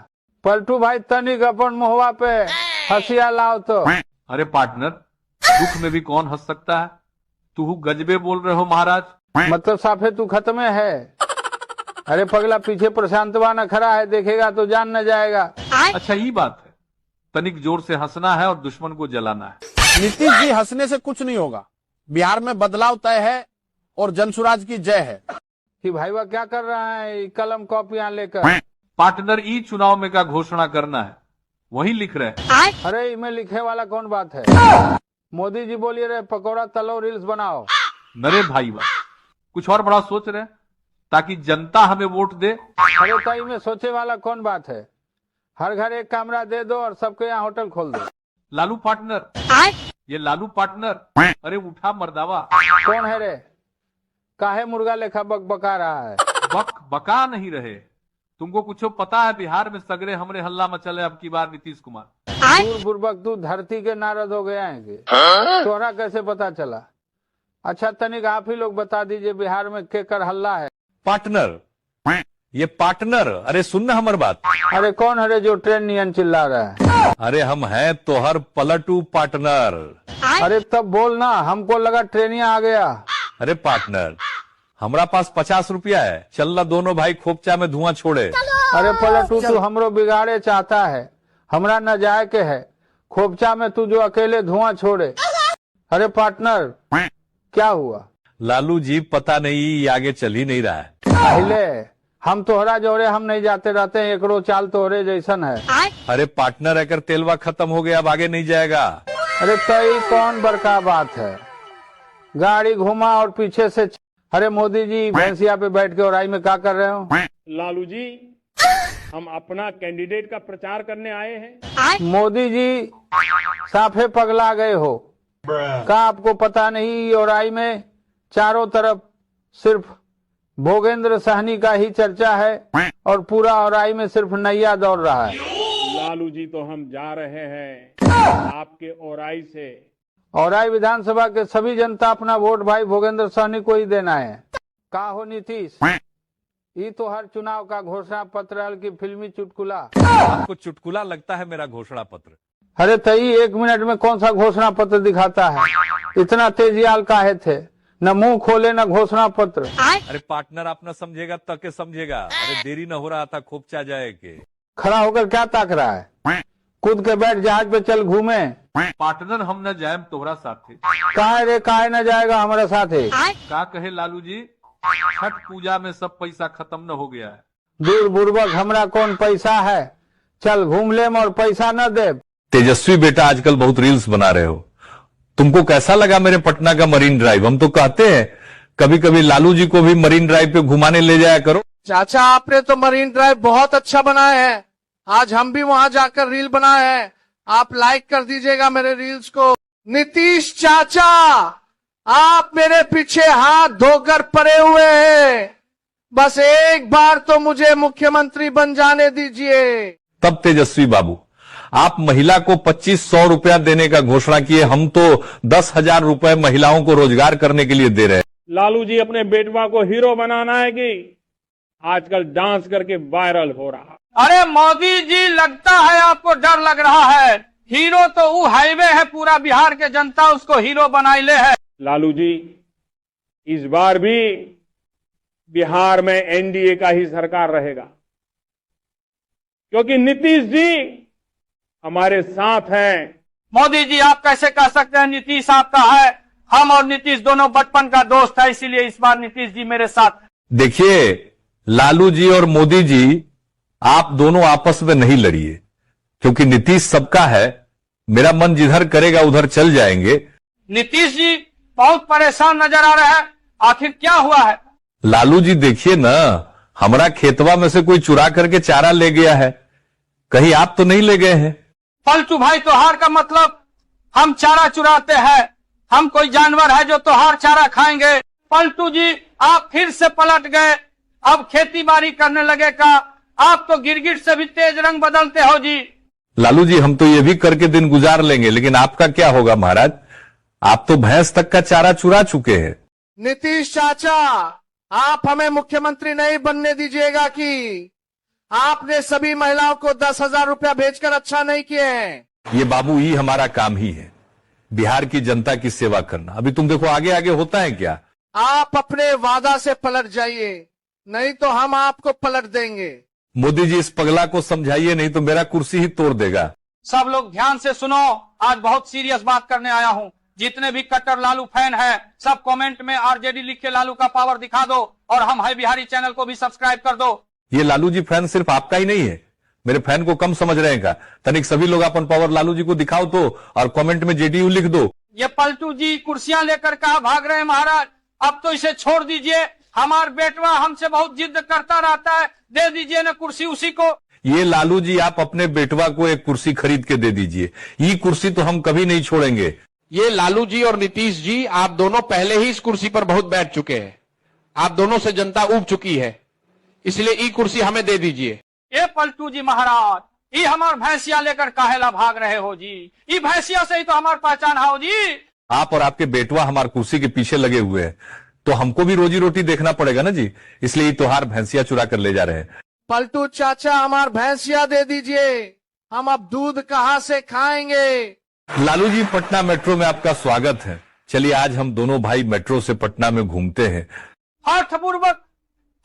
पलटू भाई, तनिक अपन मुहवा पे हंसिया लाओ तो। अरे पार्टनर, दुख में भी कौन हंस सकता है? तू गजबे बोल रहे हो महाराज। मतलब साफे तू खत्म है? अरे पगला, पीछे प्रशांतवा न खड़ा है, देखेगा तो जान न जाएगा। अच्छा ये बात है, तनिक जोर से हंसना है और दुश्मन को जलाना है। नीतीश जी, हंसने से कुछ नहीं होगा। बिहार में बदलाव तय है और जनसुराज की जय है। कि भाई वह क्या कर रहा है कलम कॉपियां लेकर? पार्टनर, ई चुनाव में का घोषणा करना है, वही लिख रहे। अरे इनमें लिखे वाला कौन बात है? मोदी जी बोलिए रहे पकौड़ा तलो रील्स बनाओ। नरे भाई वाह, कुछ और बड़ा सोच रहे ताकि जनता हमें वोट दे। अरे कई में सोचे वाला कौन बात है? हर घर एक कमरा दे दो और सबके यहाँ होटल खोल दो। लालू पार्टनर, ये लालू पार्टनर, अरे उठा मर्दावा। कौन है रे? काहे मुर्गा लेखा बक बका रहा है? बका नहीं रहे, तुमको कुछ पता है? बिहार में सगरे हमरे हल्ला मचले अब की बार नीतीश कुमार। दूर बुर्बक, तू धरती के नारद हो गया है? तोहरा कैसे पता चला? अच्छा तनिक आप ही लोग बता दीजिए बिहार में केकर हल्ला है? पार्टनर, ये पार्टनर, अरे सुन ना हमारी बात। अरे कौन है जो ट्रेन नियन चिल्ला रहा है? अरे हम हैं तोहर पलटू पार्टनर। अरे तब बोलना, हमको लगा ट्रेनिया आ गया। अरे पार्टनर, हमारा पास 50 रुपया है, चल ना दोनों भाई खोपचा में धुआं छोड़े। अरे पलटू, तू हमरो बिगाड़े चाहता है, हमरा न जाए के है खोपचा में, तू जो अकेले धुआं छोड़े। अरे पार्टनर, क्या हुआ? लालू जी, पता नहीं, आगे चल ही नहीं रहा है। पहले हम तोहरा जोरे हम नहीं जाते रहते हैं, एकरो चाल तोहरे जैसन है। अरे पार्टनर, अगर तेलवा खत्म हो गया अब आगे नहीं जाएगा। अरे तई कौन बड़का बात है? गाड़ी घुमा और पीछे से। अरे मोदी जी, भैंसिया पे बैठ के और आई में क्या कर रहे हो? लालू जी, हम अपना कैंडिडेट का प्रचार करने आए हैं। मोदी जी साफे पगला गए हो। का आपको पता नहीं औराई में चारों तरफ सिर्फ भोगेंद्र सहनी का ही चर्चा है और पूरा औराई में सिर्फ नैया दौड़ रहा है। लालू जी तो हम जा रहे हैं आपके औराई से। औराई विधानसभा के सभी जनता अपना वोट भाई भोगेंद्र सहनी को ही देना है। का हो नीतीश, ये तो हर चुनाव का घोषणा पत्र हल की फिल्मी चुटकुला। आपको चुटकुला लगता है मेरा घोषणा पत्र? अरे तई 1 मिनट में कौन सा घोषणा पत्र दिखाता है? इतना तेजियाल काहे थे? न मुंह खोले न घोषणा पत्र। अरे पार्टनर आप न समझेगा तक समझेगा। अरे देरी न हो रहा था, खोपचा जाए के। खड़ा होकर क्या ताक रहा है? कूद के बैठ जहाज पे चल घूमे। पार्टनर हम न जाए तोहरा साथे। काहे रे काहे न जाएगा हमारे साथे? का कहे लालू जी, छठ पूजा में सब पैसा खत्म न हो गया है। दूर बुर्बक हमरा कौन पैसा है? चल घूम लेम और पैसा न दे। तेजस्वी बेटा आजकल बहुत रील्स बना रहे हो, तुमको कैसा लगा मेरे पटना का मरीन ड्राइव? हम तो कहते हैं कभी कभी लालू जी को भी मरीन ड्राइव पे घुमाने ले जाया करो। चाचा आपने तो मरीन ड्राइव बहुत अच्छा बनाया है। आज हम भी वहां जाकर रील बनाए हैं। आप लाइक कर दीजिएगा मेरे रील्स को। नीतीश चाचा आप मेरे पीछे हाथ धोकर पड़े हुए हैं, बस एक बार तो मुझे मुख्यमंत्री बन जाने दीजिए। तब तेजस्वी बाबू आप महिला को 2500 रुपया देने का घोषणा किए, हम तो 10,000 रुपए महिलाओं को रोजगार करने के लिए दे रहे हैं। लालू जी अपने बेटवा को हीरो बनाना है कि आजकल डांस करके वायरल हो रहा। अरे मोदी जी लगता है आपको डर लग रहा है। हीरो तो वो हाईवे है, पूरा बिहार के जनता उसको हीरो बनाइले है। लालू जी इस बार भी बिहार में एनडीए का ही सरकार रहेगा, क्योंकि नीतीश जी हमारे साथ हैं। मोदी जी आप कैसे कह सकते हैं नीतीश आपका है? हम और नीतीश दोनों बचपन का दोस्त है, इसीलिए इस बार नीतीश जी मेरे साथ। देखिए लालू जी और मोदी जी आप दोनों आपस में नहीं लड़िए, क्योंकि नीतीश सबका है। मेरा मन जिधर करेगा उधर चल जाएंगे। नीतीश जी बहुत परेशान नजर आ रहे हैं, आखिर क्या हुआ है? लालू जी देखिए ना, हमारा खेतवा में से कोई चुरा करके चारा ले गया है, कहीं आप तो नहीं ले गए हैं? पलटू भाई त्योहार का मतलब हम चारा चुराते हैं? हम कोई जानवर है जो त्योहार चारा खाएंगे? पलटू जी आप फिर से पलट गए, अब खेती बाड़ी करने लगे का? आप तो गिरगिट से भी तेज रंग बदलते हो जी। लालू जी हम तो ये भी करके दिन गुजार लेंगे, लेकिन आपका क्या होगा महाराज? आप तो भैंस तक का चारा चुरा चुके हैं। नीतीश चाचा आप हमें मुख्यमंत्री नहीं बनने दीजिएगा कि आपने सभी महिलाओं को 10,000 रुपया भेजकर अच्छा नहीं किए हैं। ये बाबू ही हमारा काम ही है, बिहार की जनता की सेवा करना। अभी तुम देखो आगे आगे होता है क्या। आप अपने वादा से पलट जाइए, नहीं तो हम आपको पलट देंगे। मोदी जी इस पगला को समझाइए, नहीं तो मेरा कुर्सी ही तोड़ देगा। सब लोग ध्यान से सुनो, आज बहुत सीरियस बात करने आया हूँ। जितने भी कट्टर लालू फैन हैं, सब कमेंट में आरजेडी लिख के लालू का पावर दिखा दो, और हम है बिहारी चैनल को भी सब्सक्राइब कर दो। ये लालू जी फैन सिर्फ आपका ही नहीं है, मेरे फैन को कम समझ रहे हैं का? तनिक सभी लोग अपन पावर लालू जी को दिखाओ तो, और कमेंट में जेडीयू लिख दो। ये पलटू जी कुर्सियां लेकर कहा भाग रहे हैं महाराज, अब तो इसे छोड़ दीजिए। हमार बेटवा हमसे बहुत जिद करता रहता है, दे दीजिए ना कुर्सी उसी को। ये लालू जी आप अपने बेटवा को एक कुर्सी खरीद के दे दीजिए, ये कुर्सी तो हम कभी नहीं छोड़ेंगे। ये लालू जी और नीतीश जी आप दोनों पहले ही इस कुर्सी पर बहुत बैठ चुके हैं। आप दोनों से जनता उब चुकी है, इसलिए ये कुर्सी हमें दे दीजिए। ये पलटू जी महाराज, ये हमार भैंसिया लेकर काहेला भाग रहे हो जी? ये भैंसिया से ही तो हमार पहचान हो जी। आप और आपके बेटवा हमारे कुर्सी के पीछे लगे हुए हैं, तो हमको भी रोजी रोटी देखना पड़ेगा ना जी, इसलिए त्योहार भैंसिया चुरा कर ले जा रहे हैं। पलटू चाचा हमार भैंसिया दे दीजिए, हम अब दूध कहाँ से खाएंगे? लालू जी पटना मेट्रो में आपका स्वागत है। चलिए आज हम दोनों भाई मेट्रो से पटना में घूमते हैं। अर्थपूर्वक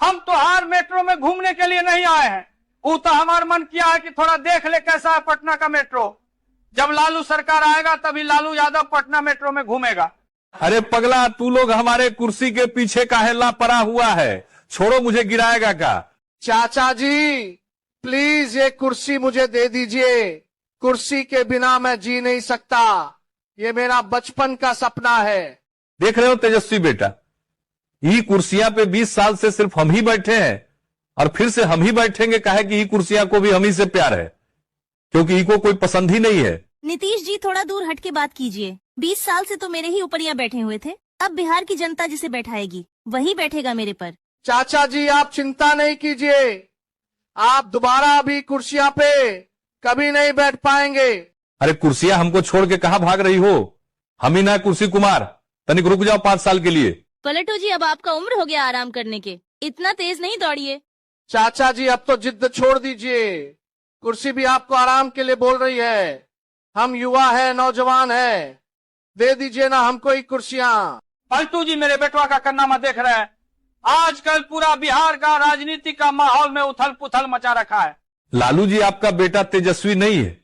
हम त्योहार मेट्रो में घूमने के लिए नहीं आए हैं, वो तो हमारा मन किया है कि थोड़ा देख ले कैसा है पटना का मेट्रो। जब लालू सरकार आएगा तभी लालू यादव पटना मेट्रो में घूमेगा। अरे पगला तू लोग हमारे कुर्सी के पीछे काहेला पड़ा हुआ है, छोड़ो मुझे गिराएगा का। चाचा जी प्लीज ये कुर्सी मुझे दे दीजिए, कुर्सी के बिना मैं जी नहीं सकता, ये मेरा बचपन का सपना है। देख रहे हो तेजस्वी बेटा, ये कुर्सियां पे 20 साल से सिर्फ हम ही बैठे हैं, और फिर से हम ही बैठेंगे, काहे कि ये कुर्सियां को भी हम ही से प्यार है, क्योंकि इनको कोई पसंद ही नहीं है। नीतीश जी थोड़ा दूर हट के बात कीजिए। 20 साल से तो मेरे ही ऊपर यहाँ बैठे हुए थे, अब बिहार की जनता जिसे बैठाएगी वही बैठेगा मेरे पर। चाचा जी आप चिंता नहीं कीजिए, आप दोबारा अभी कुर्सियां पे कभी नहीं बैठ पाएंगे। अरे कुर्सियां हमको छोड़ के कहां भाग रही हो? हम ही ना कुर्सी कुमार, तनिक रुक जाओ 5 साल के लिए। पलटू जी अब आपका उम्र हो गया आराम करने के, इतना तेज नहीं दौड़िए। चाचा जी अब तो जिद छोड़ दीजिए, कुर्सी भी आपको आराम के लिए बोल रही है। हम युवा है, नौजवान है, दे दीजिए ना हमको ही कुर्सियां। पलटू जी मेरे बेटवा का करनामा देख रहे हैं। आजकल पूरा बिहार का राजनीति का माहौल में उथल पुथल मचा रखा है। लालू जी आपका बेटा तेजस्वी नहीं है,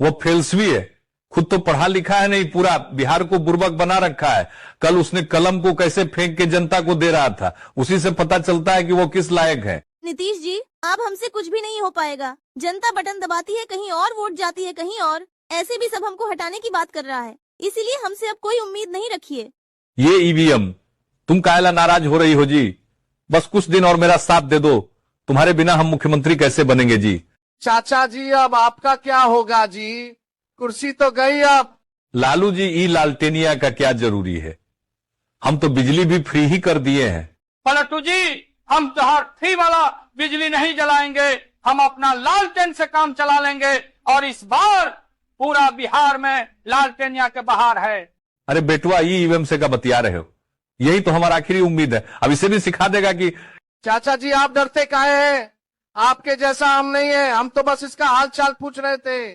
वो फेलस्वी है। खुद तो पढ़ा लिखा है नहीं, पूरा बिहार को बुर्बक बना रखा है। कल उसने कलम को कैसे फेंक के जनता को दे रहा था, उसी से पता चलता है कि वो किस लायक है। नीतीश जी अब हमसे कुछ भी नहीं हो पाएगा। जनता बटन दबाती है कहीं और, वोट जाती है कहीं और, ऐसे भी सब हमको हटाने की बात कर रहा है, इसीलिए हमसे अब कोई उम्मीद नहीं रखिए। ये ईवीएम, तुम कायला नाराज हो रही हो जी? बस कुछ दिन और मेरा साथ दे दो, तुम्हारे बिना हम मुख्यमंत्री कैसे बनेंगे जी? चाचा जी अब आपका क्या होगा जी, कुर्सी तो गई अब। लालू जी ई लालटेनिया का क्या जरूरी है, हम तो बिजली भी फ्री ही कर दिए हैं। पलटू जी हम तो हर फ्री वाला बिजली नहीं जलाएंगे, हम अपना लालटेन से काम चला लेंगे और इस बार पूरा बिहार में लालटेनिया के बहार है। अरे बेटवा ई ईवीएम से का बतिया रहे हो, यही तो हमारा आखिरी उम्मीद है। अब इसे भी सिखा देगा कि चाचा जी आप डरते काहे हैं, आपके जैसा हम नहीं है, हम तो बस इसका हाल चाल पूछ रहे थे।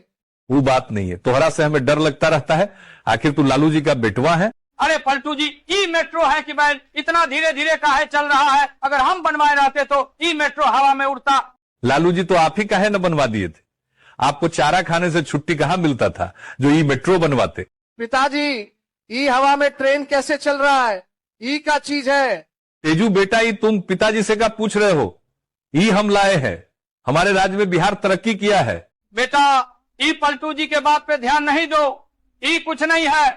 वो बात नहीं है, तोहरा से हमें डर लगता रहता है, आखिर तू लालू जी का बेटवा है। अरे पलटू जी ई मेट्रो है कि बैल इतना धीरे धीरे काहे चल रहा है, अगर हम बनवाए रहते तो ई मेट्रो हवा में उड़ता। लालू जी तो आप ही काहे न बनवा दिए थे, आपको चारा खाने से छुट्टी कहाँ मिलता था जो ई मेट्रो बनवाते। पिताजी ई हवा में ट्रेन कैसे चल रहा है, ई का चीज है। तेजू बेटा ई तुम पिताजी से का पूछ रहे हो, ई हम लाए हैं, हमारे राज्य में बिहार तरक्की किया है। बेटा ई पलटू जी के बात पे ध्यान नहीं दो, ई कुछ नहीं है,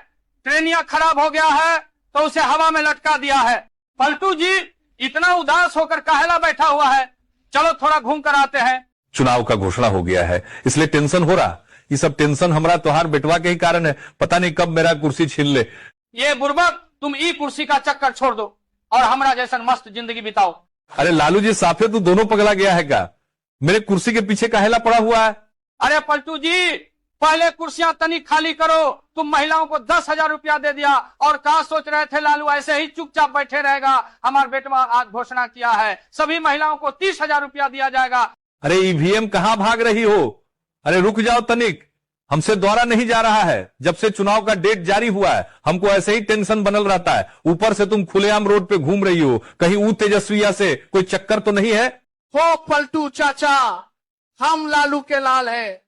ट्रेनिया खराब हो गया है तो उसे हवा में लटका दिया है। पलटू जी इतना उदास होकर काहेला बैठा हुआ है, चलो थोड़ा घूम कर आते हैं। चुनाव का घोषणा हो गया है इसलिए टेंशन हो रहा, ये सब टेंशन हमारा त्योहार बेटवा के ही कारण है, पता नहीं कब मेरा कुर्सी छीन ले। ये बुर्बक तुम ई कुर्सी का चक्कर छोड़ दो और हमारा जैसा मस्त जिंदगी बिताओ। अरे लालू जी साफे तू दोनों पगला गया है क्या, मेरे कुर्सी के पीछे काहेला पड़ा हुआ है। अरे पलटू जी पहले कुर्सियां तनी खाली करो, तुम महिलाओं को 10,000 रुपया दे दिया और कहा सोच रहे थे लालू ऐसे ही चुपचाप बैठे रहेगा। हमारा बेटवा आज घोषणा किया है सभी महिलाओं को 30,000 रुपया दिया जाएगा। अरे ईवीएम कहां भाग रही हो, अरे रुक जाओ तनिक, हमसे द्वारा नहीं जा रहा है। जब से चुनाव का डेट जारी हुआ है हमको ऐसे ही टेंशन बनल रहता है, ऊपर से तुम खुलेआम रोड पे घूम रही हो, कहीं ऊ तेजस्विया से कोई चक्कर तो नहीं है। हो पलटू चाचा, हम लालू के लाल है,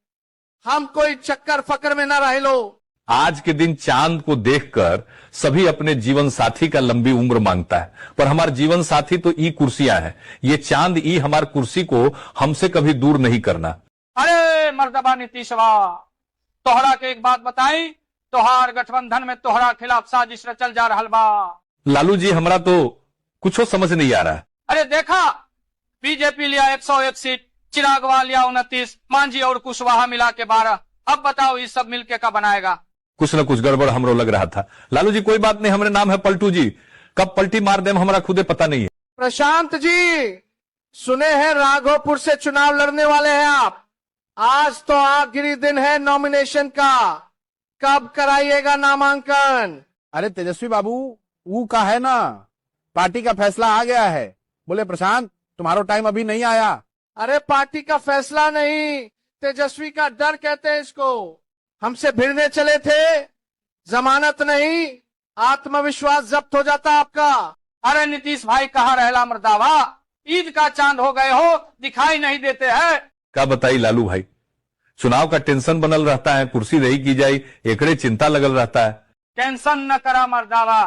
हम कोई चक्कर फकर में न रह लो। आज के दिन चांद को देखकर सभी अपने जीवन साथी का लंबी उम्र मांगता है, पर हमारे जीवन साथी तो ई कुर्सियां हैं, ये चांद ई हमारी कुर्सी को हमसे कभी दूर नहीं करना। अरे मर्दबा नीतीशवा, तोहरा के एक बात बताई, तोहार गठबंधन में तोहरा खिलाफ साजिश रचल जा रहल बा। लालू जी हमरा तो कुछ समझ नहीं आ रहा। अरे देखा बीजेपी लिया 101 सीट, चिरागवा लिया 29, मांझी और कुशवाहा मिला के 12, अब बताओ ये सब मिलके का बनाएगा। कुछ न कुछ गड़बड़ हमरो लग रहा था। लालू जी कोई बात नहीं, हमारे नाम है पलटू जी, कब पलटी मार दे हमारा खुदे पता नहीं है। प्रशांत जी सुने हैं राघोपुर से चुनाव लड़ने वाले हैं आप, आज तो आखिरी दिन है नॉमिनेशन का, कब कराइएगा नामांकन। अरे तेजस्वी बाबू वो का है ना, पार्टी का फैसला आ गया है। बोले प्रशांत तुम्हारा टाइम अभी नहीं आया। अरे पार्टी का फैसला नहीं, तेजस्वी का डर कहते हैं इसको। हमसे भिड़ने चले थे, जमानत नहीं, आत्मविश्वास जब्त हो जाता आपका। अरे नीतीश भाई कहाँ रहला मर्दावा, ईद का चांद हो गए हो, दिखाई नहीं देते हैं। क्या बताई लालू भाई, चुनाव का टेंशन बनल रहता है, कुर्सी रही की जाई एकड़े चिंता लगल रहता है। टेंशन न करा मर्दावा,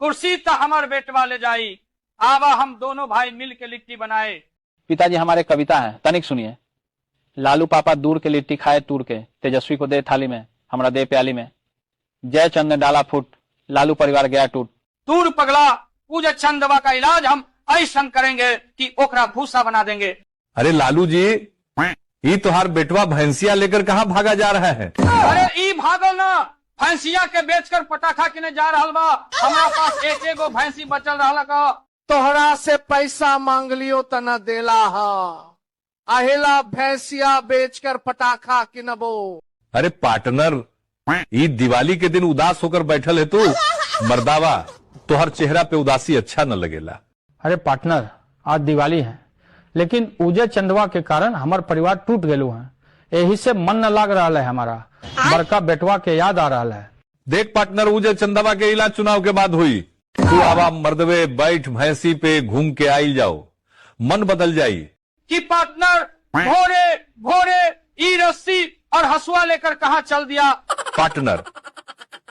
कुर्सी तो हमारे बेटवा ले जाई, आवा हम दोनों भाई मिल के लिट्टी बनाए। पिताजी हमारे कविता है, तनिक सुनिए। लालू पापा दूर के लिट्टी खाए तूर के, तेजस्वी को दे थाली में, हमरा दे प्याली में। जय चंद ने डाला फूट, लालू परिवार गया टूट। तूर पगला पूजा चंदवा का इलाज हम ऐसा करेंगे कि ओकरा भूसा बना देंगे। अरे लालू जी, ये तोहार बेटवा भैंसिया लेकर कहाँ भागा जा रहा है? अरे ई भागल ना, भैंसिया के बेचकर पटाखा किने जा रहल बा। हमारा पास एक एगो भैंसी बचल रहल का। तोहरा से पैसा मांग लियो त न देला हा, अहेला भैंसिया बेचकर पटाखा किनबो। अरे पार्टनर, ये दिवाली के दिन उदास होकर बैठल है तू। मर्दावा, तोहर चेहरा पे उदासी अच्छा न लगेला। अरे पार्टनर, आज दिवाली है, लेकिन उजे चंदवा के कारण हमार परिवार टूट गेलू है। यही से मन न लाग रहा है हमारा। बड़का बेटवा के याद आ रहा है। देख पार्टनर, उजे चंदवा के इलाज चुनाव के बाद हुई। तू आवा मर्दवे बैठ भैंसी पे घूम के आई जाओ, मन बदल जाई। कि पार्टनर भोरे भोरे ई रस्सी और हसुआ लेकर कहाँ चल दिया? पार्टनर,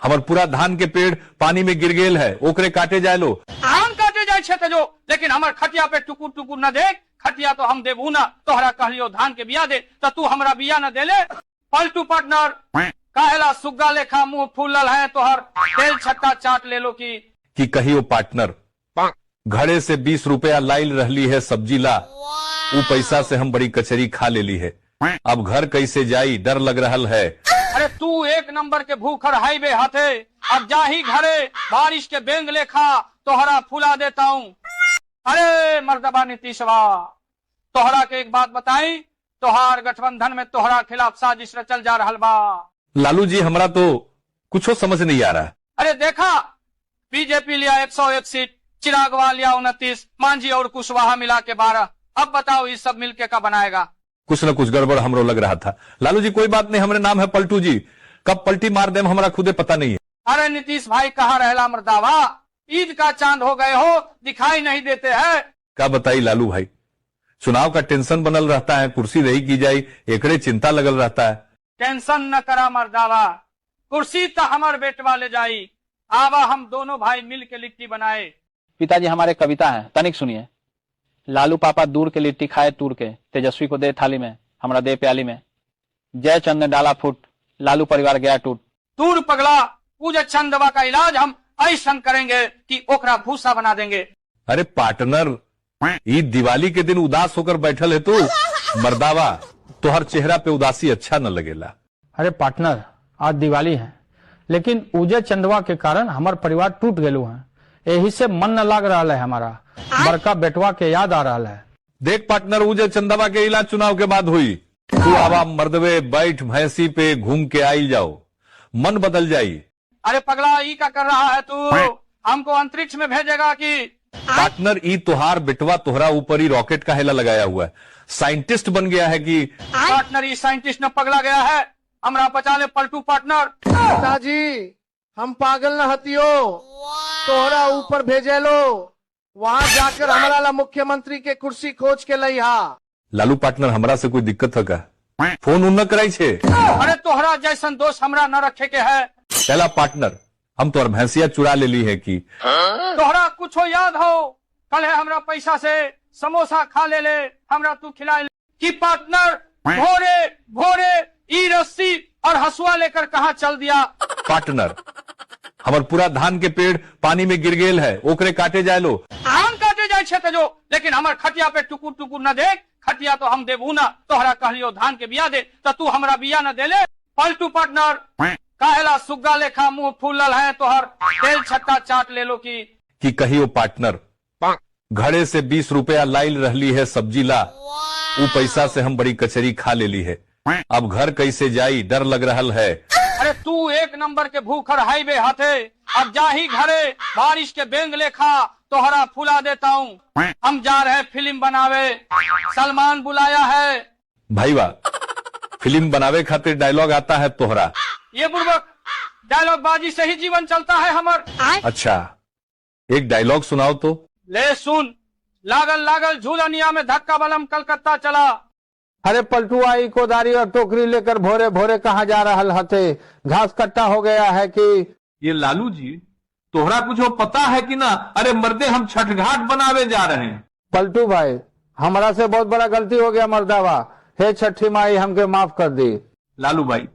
हमार पूरा धान के पेड़ पानी में गिर गेल है, ओकरे काटे जाए लो। धान काटे जाए छे जो, लेकिन हमार खटिया पे टुकुर टुकुर न देख। खटिया तो हम देबू ना, तोहरा कहलियो धान के बिया दे तो तू हमरा बिया न देले। पलटू पार्टनर, काहेला सुग्गा लेखा मुंह फूलल है तोहर, तेल छत्ता चाट ले लो कि कहियो पार्टनर, घड़े से 20 रुपया लाइल रहली है सब्जी ला, वो पैसा से हम बड़ी कचरी खा लेली है। अब घर कैसे जाई, डर लग रहा है। अरे तू एक नंबर के भूखर हाईवे हाथे, अब जा ही घरे, बारिश के बेंग लेखा तोहरा फुला देता हूँ। अरे मर्दबा नीतीशवा, तोहरा के एक बात बताई, तोहार गठबंधन में तोहरा खिलाफ साजिश रचल जा रहल बा। लालू जी, हमरा तो कुछ समझ नहीं आ रहा। अरे देखा, बीजेपी लिया 101 सीट, चिरागवा लिया 29, मांझी और कुशवाहा मिला के 12। अब बताओ ये सब मिलके का बनाएगा? कुछ न कुछ गड़बड़ हमरो लग रहा था। लालू जी, कोई बात नहीं, हमारे नाम है पलटू जी, कब पलटी मार दे हमारा खुदे पता नहीं है। अरे नीतीश भाई, कहाँ रहला मर्दावा? ईद का चांद हो गए हो, दिखाई नहीं देते हैं। क्या बताई लालू भाई, चुनाव का टेंशन बनल रहता है, कुर्सी रही की जाए एकड़े चिंता लगल रहता है। टेंशन न करा मर्दावा, कुर्सी तो हमार बेटवा ले जाई। आवा हम दोनों भाई मिल के लिट्टी बनाए। पिताजी, हमारे कविता है, तनिक सुनिए। लालू पापा दूर के लिट्टी खाए तूर के, तेजस्वी को दे थाली में, हमरा दे प्याली में। जय चंद ने डाला फूट, लालू परिवार गया टूट। तूर पगला, पूजा चंदवा का इलाज हम ऐसा करेंगे कि ओकरा भूसा बना देंगे। अरे पार्टनर, ये दिवाली के दिन उदास होकर बैठल है तू। मर्दावा, तोहर चेहरा पे उदासी अच्छा न लगेला। अरे पार्टनर, आज दिवाली है, लेकिन उजे चंदवा के कारण हमार परिवार टूट गेलू है। यही से मन न लाग रहा है हमारा। बड़का बेटवा के याद आ रहा है। देख पार्टनर, उजे चंदवा के इलाज चुनाव के बाद हुई। तू आवा मर्दवे बैठ भैंसी पे घूम के आई जाओ, मन बदल जाई। अरे पगला, ई का कर रहा है तू? हमको अंतरिक्ष में भेजेगा कि? पार्टनर, ई तोहार बेटवा तोहरा ऊपर ही रॉकेट का हेला लगाया हुआ है, साइंटिस्ट बन गया है कि? पार्टनर, ई साइंटिस्ट न पगला गया है, हमरा बचा ले पलटू पार्टनर। पिताजी, हम पागल न हतियो, तोहरा ऊपर भेजे लो, वहाँ जाकर हमारा ला मुख्यमंत्री के कुर्सी खोज के लई हा। लालू पार्टनर, हमरा से कोई दिक्कत है का? फोन उन न कराई छे। अरे तोहरा जैसन दोस्त हमरा न रखे के है। पहला पार्टनर, हम तोहर भैंसिया चुरा ले ली है कि? तोहरा कुछ याद हो, कल है हमरा पैसा से समोसा खा ले हमरा तू खिला ले। कि पार्टनर, भोरे भोरे ई रस्सी और हसुआ लेकर कहाँ चल दिया? पार्टनर, हमार पूरा धान के पेड़ पानी में गिर गेल है, ओकरे काटे जाए लो। धान काटे जाए छे जो, लेकिन हमार खटिया पे टुकुर टुकुर न देख। खटिया तो हम देबू ना, तोहरा कहलियो धान के बिया दे तो तू हमरा बिया न देले। पलटू पार्टनर, काहेला सुग्गा लेखा मुंह फूलल है तोहर, तेल छत्ता चाट ले लो कि कहियो पार्टनर, घड़े से 20 रुपया लाइल रहली है सब्जी ला, वो पैसा से हम बड़ी कचरी खा लेली है। अब घर कैसे जाई, डर लग रहा है। अरे तू एक नंबर के भूखर हाईवे हाथे, अब जा ही घरे, बारिश के बेंग लेखा तोहरा फुला देता हूँ। हम जा रहे फिल्म बनावे, सलमान बुलाया है। भाई वाह, फिल्म बनावे खातिर डायलॉग आता है तोहरा? ये बुर्बक, डायलॉग बाजी से ही जीवन चलता है हमार। अच्छा, एक डायलॉग सुनाओ तो। ले सुन, लागल लागल झूलनिया में धक्का बलम कलकत्ता चला। अरे पलटू, आई कोदारी और टोकरी लेकर भोरे भोरे कहाँ जा रहा हथे? घास कट्टा हो गया है कि? ये लालू जी, तोहरा कुछ पता है कि ना? अरे मर्दे, हम छठ घाट बनावे जा रहे हैं। पलटू भाई, हमारा से बहुत बड़ा गलती हो गया मर्दावा, हे छठी माई हमके माफ कर दी। लालू भाई,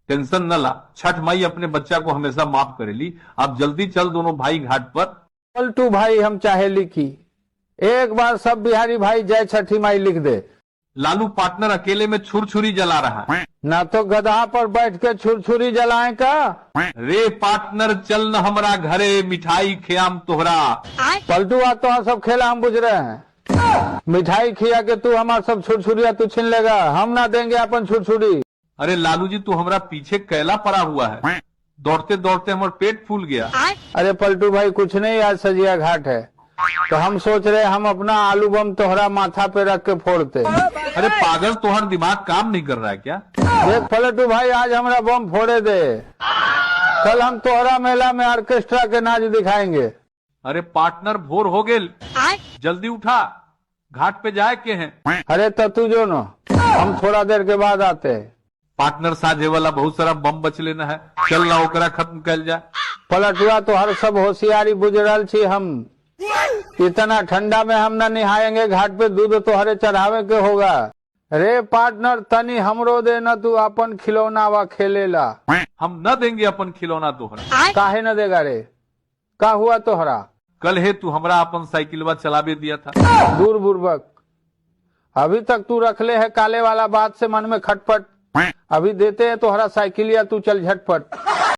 टेंशन न ला, छठ माई अपने बच्चा को हमेशा माफ करेली। आप जल्दी चल दोनों भाई घाट पर। पलटू भाई, हम चाहे लिखी एक बार सब बिहारी भाई जय छठी माई लिख दे। लालू पार्टनर अकेले में छुरछुरी जला रहा है। ना तो गधा पर बैठ के छुरछुरी जलाए का। रे पार्टनर चल न हमरा घरे मिठाई खियाम तोहरा। पलटू आ तो सब खेला हम बुझ रहे हैं। मिठाई खिया के तू हमारा सब छुरछुरिया तू छीन लेगा, हम ना देंगे अपन छुरछुरी। अरे लालू जी तू हमरा पीछे कैला पड़ा हुआ है, दौड़ते दौड़ते हमारा पेट फूल गया। अरे पलटू भाई कुछ नहीं, आज सजिया घाट है तो हम सोच रहे हम अपना आलू बम तोहरा माथा पे रख के फोड़ते। अरे पागल, तोहर दिमाग काम नहीं कर रहा है क्या? देख पलटू भाई आज हमारा बम फोड़े दे, कल हम तोहरा मेला में ऑर्केस्ट्रा के नाच दिखाएंगे। अरे पार्टनर भोर हो गए, जल्दी उठा, घाट पे जाए के हैं। अरे तो तू जो न, हम थोड़ा देर के बाद आते हैं। पार्टनर साझे वाला बहुत सारा बम बच लेना है, चल ना ओकरा खत्म कर जाए। पलटुआ तो हर सब होशियारी बुझ रहा छी हम। इतना ठंडा में हम न निहाएंगे, घाट पे दूध तो हरे चढ़ावे के होगा। रे पार्टनर तनी हमरो दे न, तू अपन खिलौना वा खेलेला। हम न देंगे अपन खिलौना तोहरा। काहे न देगा रे, का हुआ तोहरा? कल है तू हमरा अपन साइकिलवा चलावे दिया था। दूर बुर्बक, अभी तक तू रखले है काले वाला बात से मन में खटपट, अभी देते हैं तोहरा साइकिलिया, तू चल झटपट।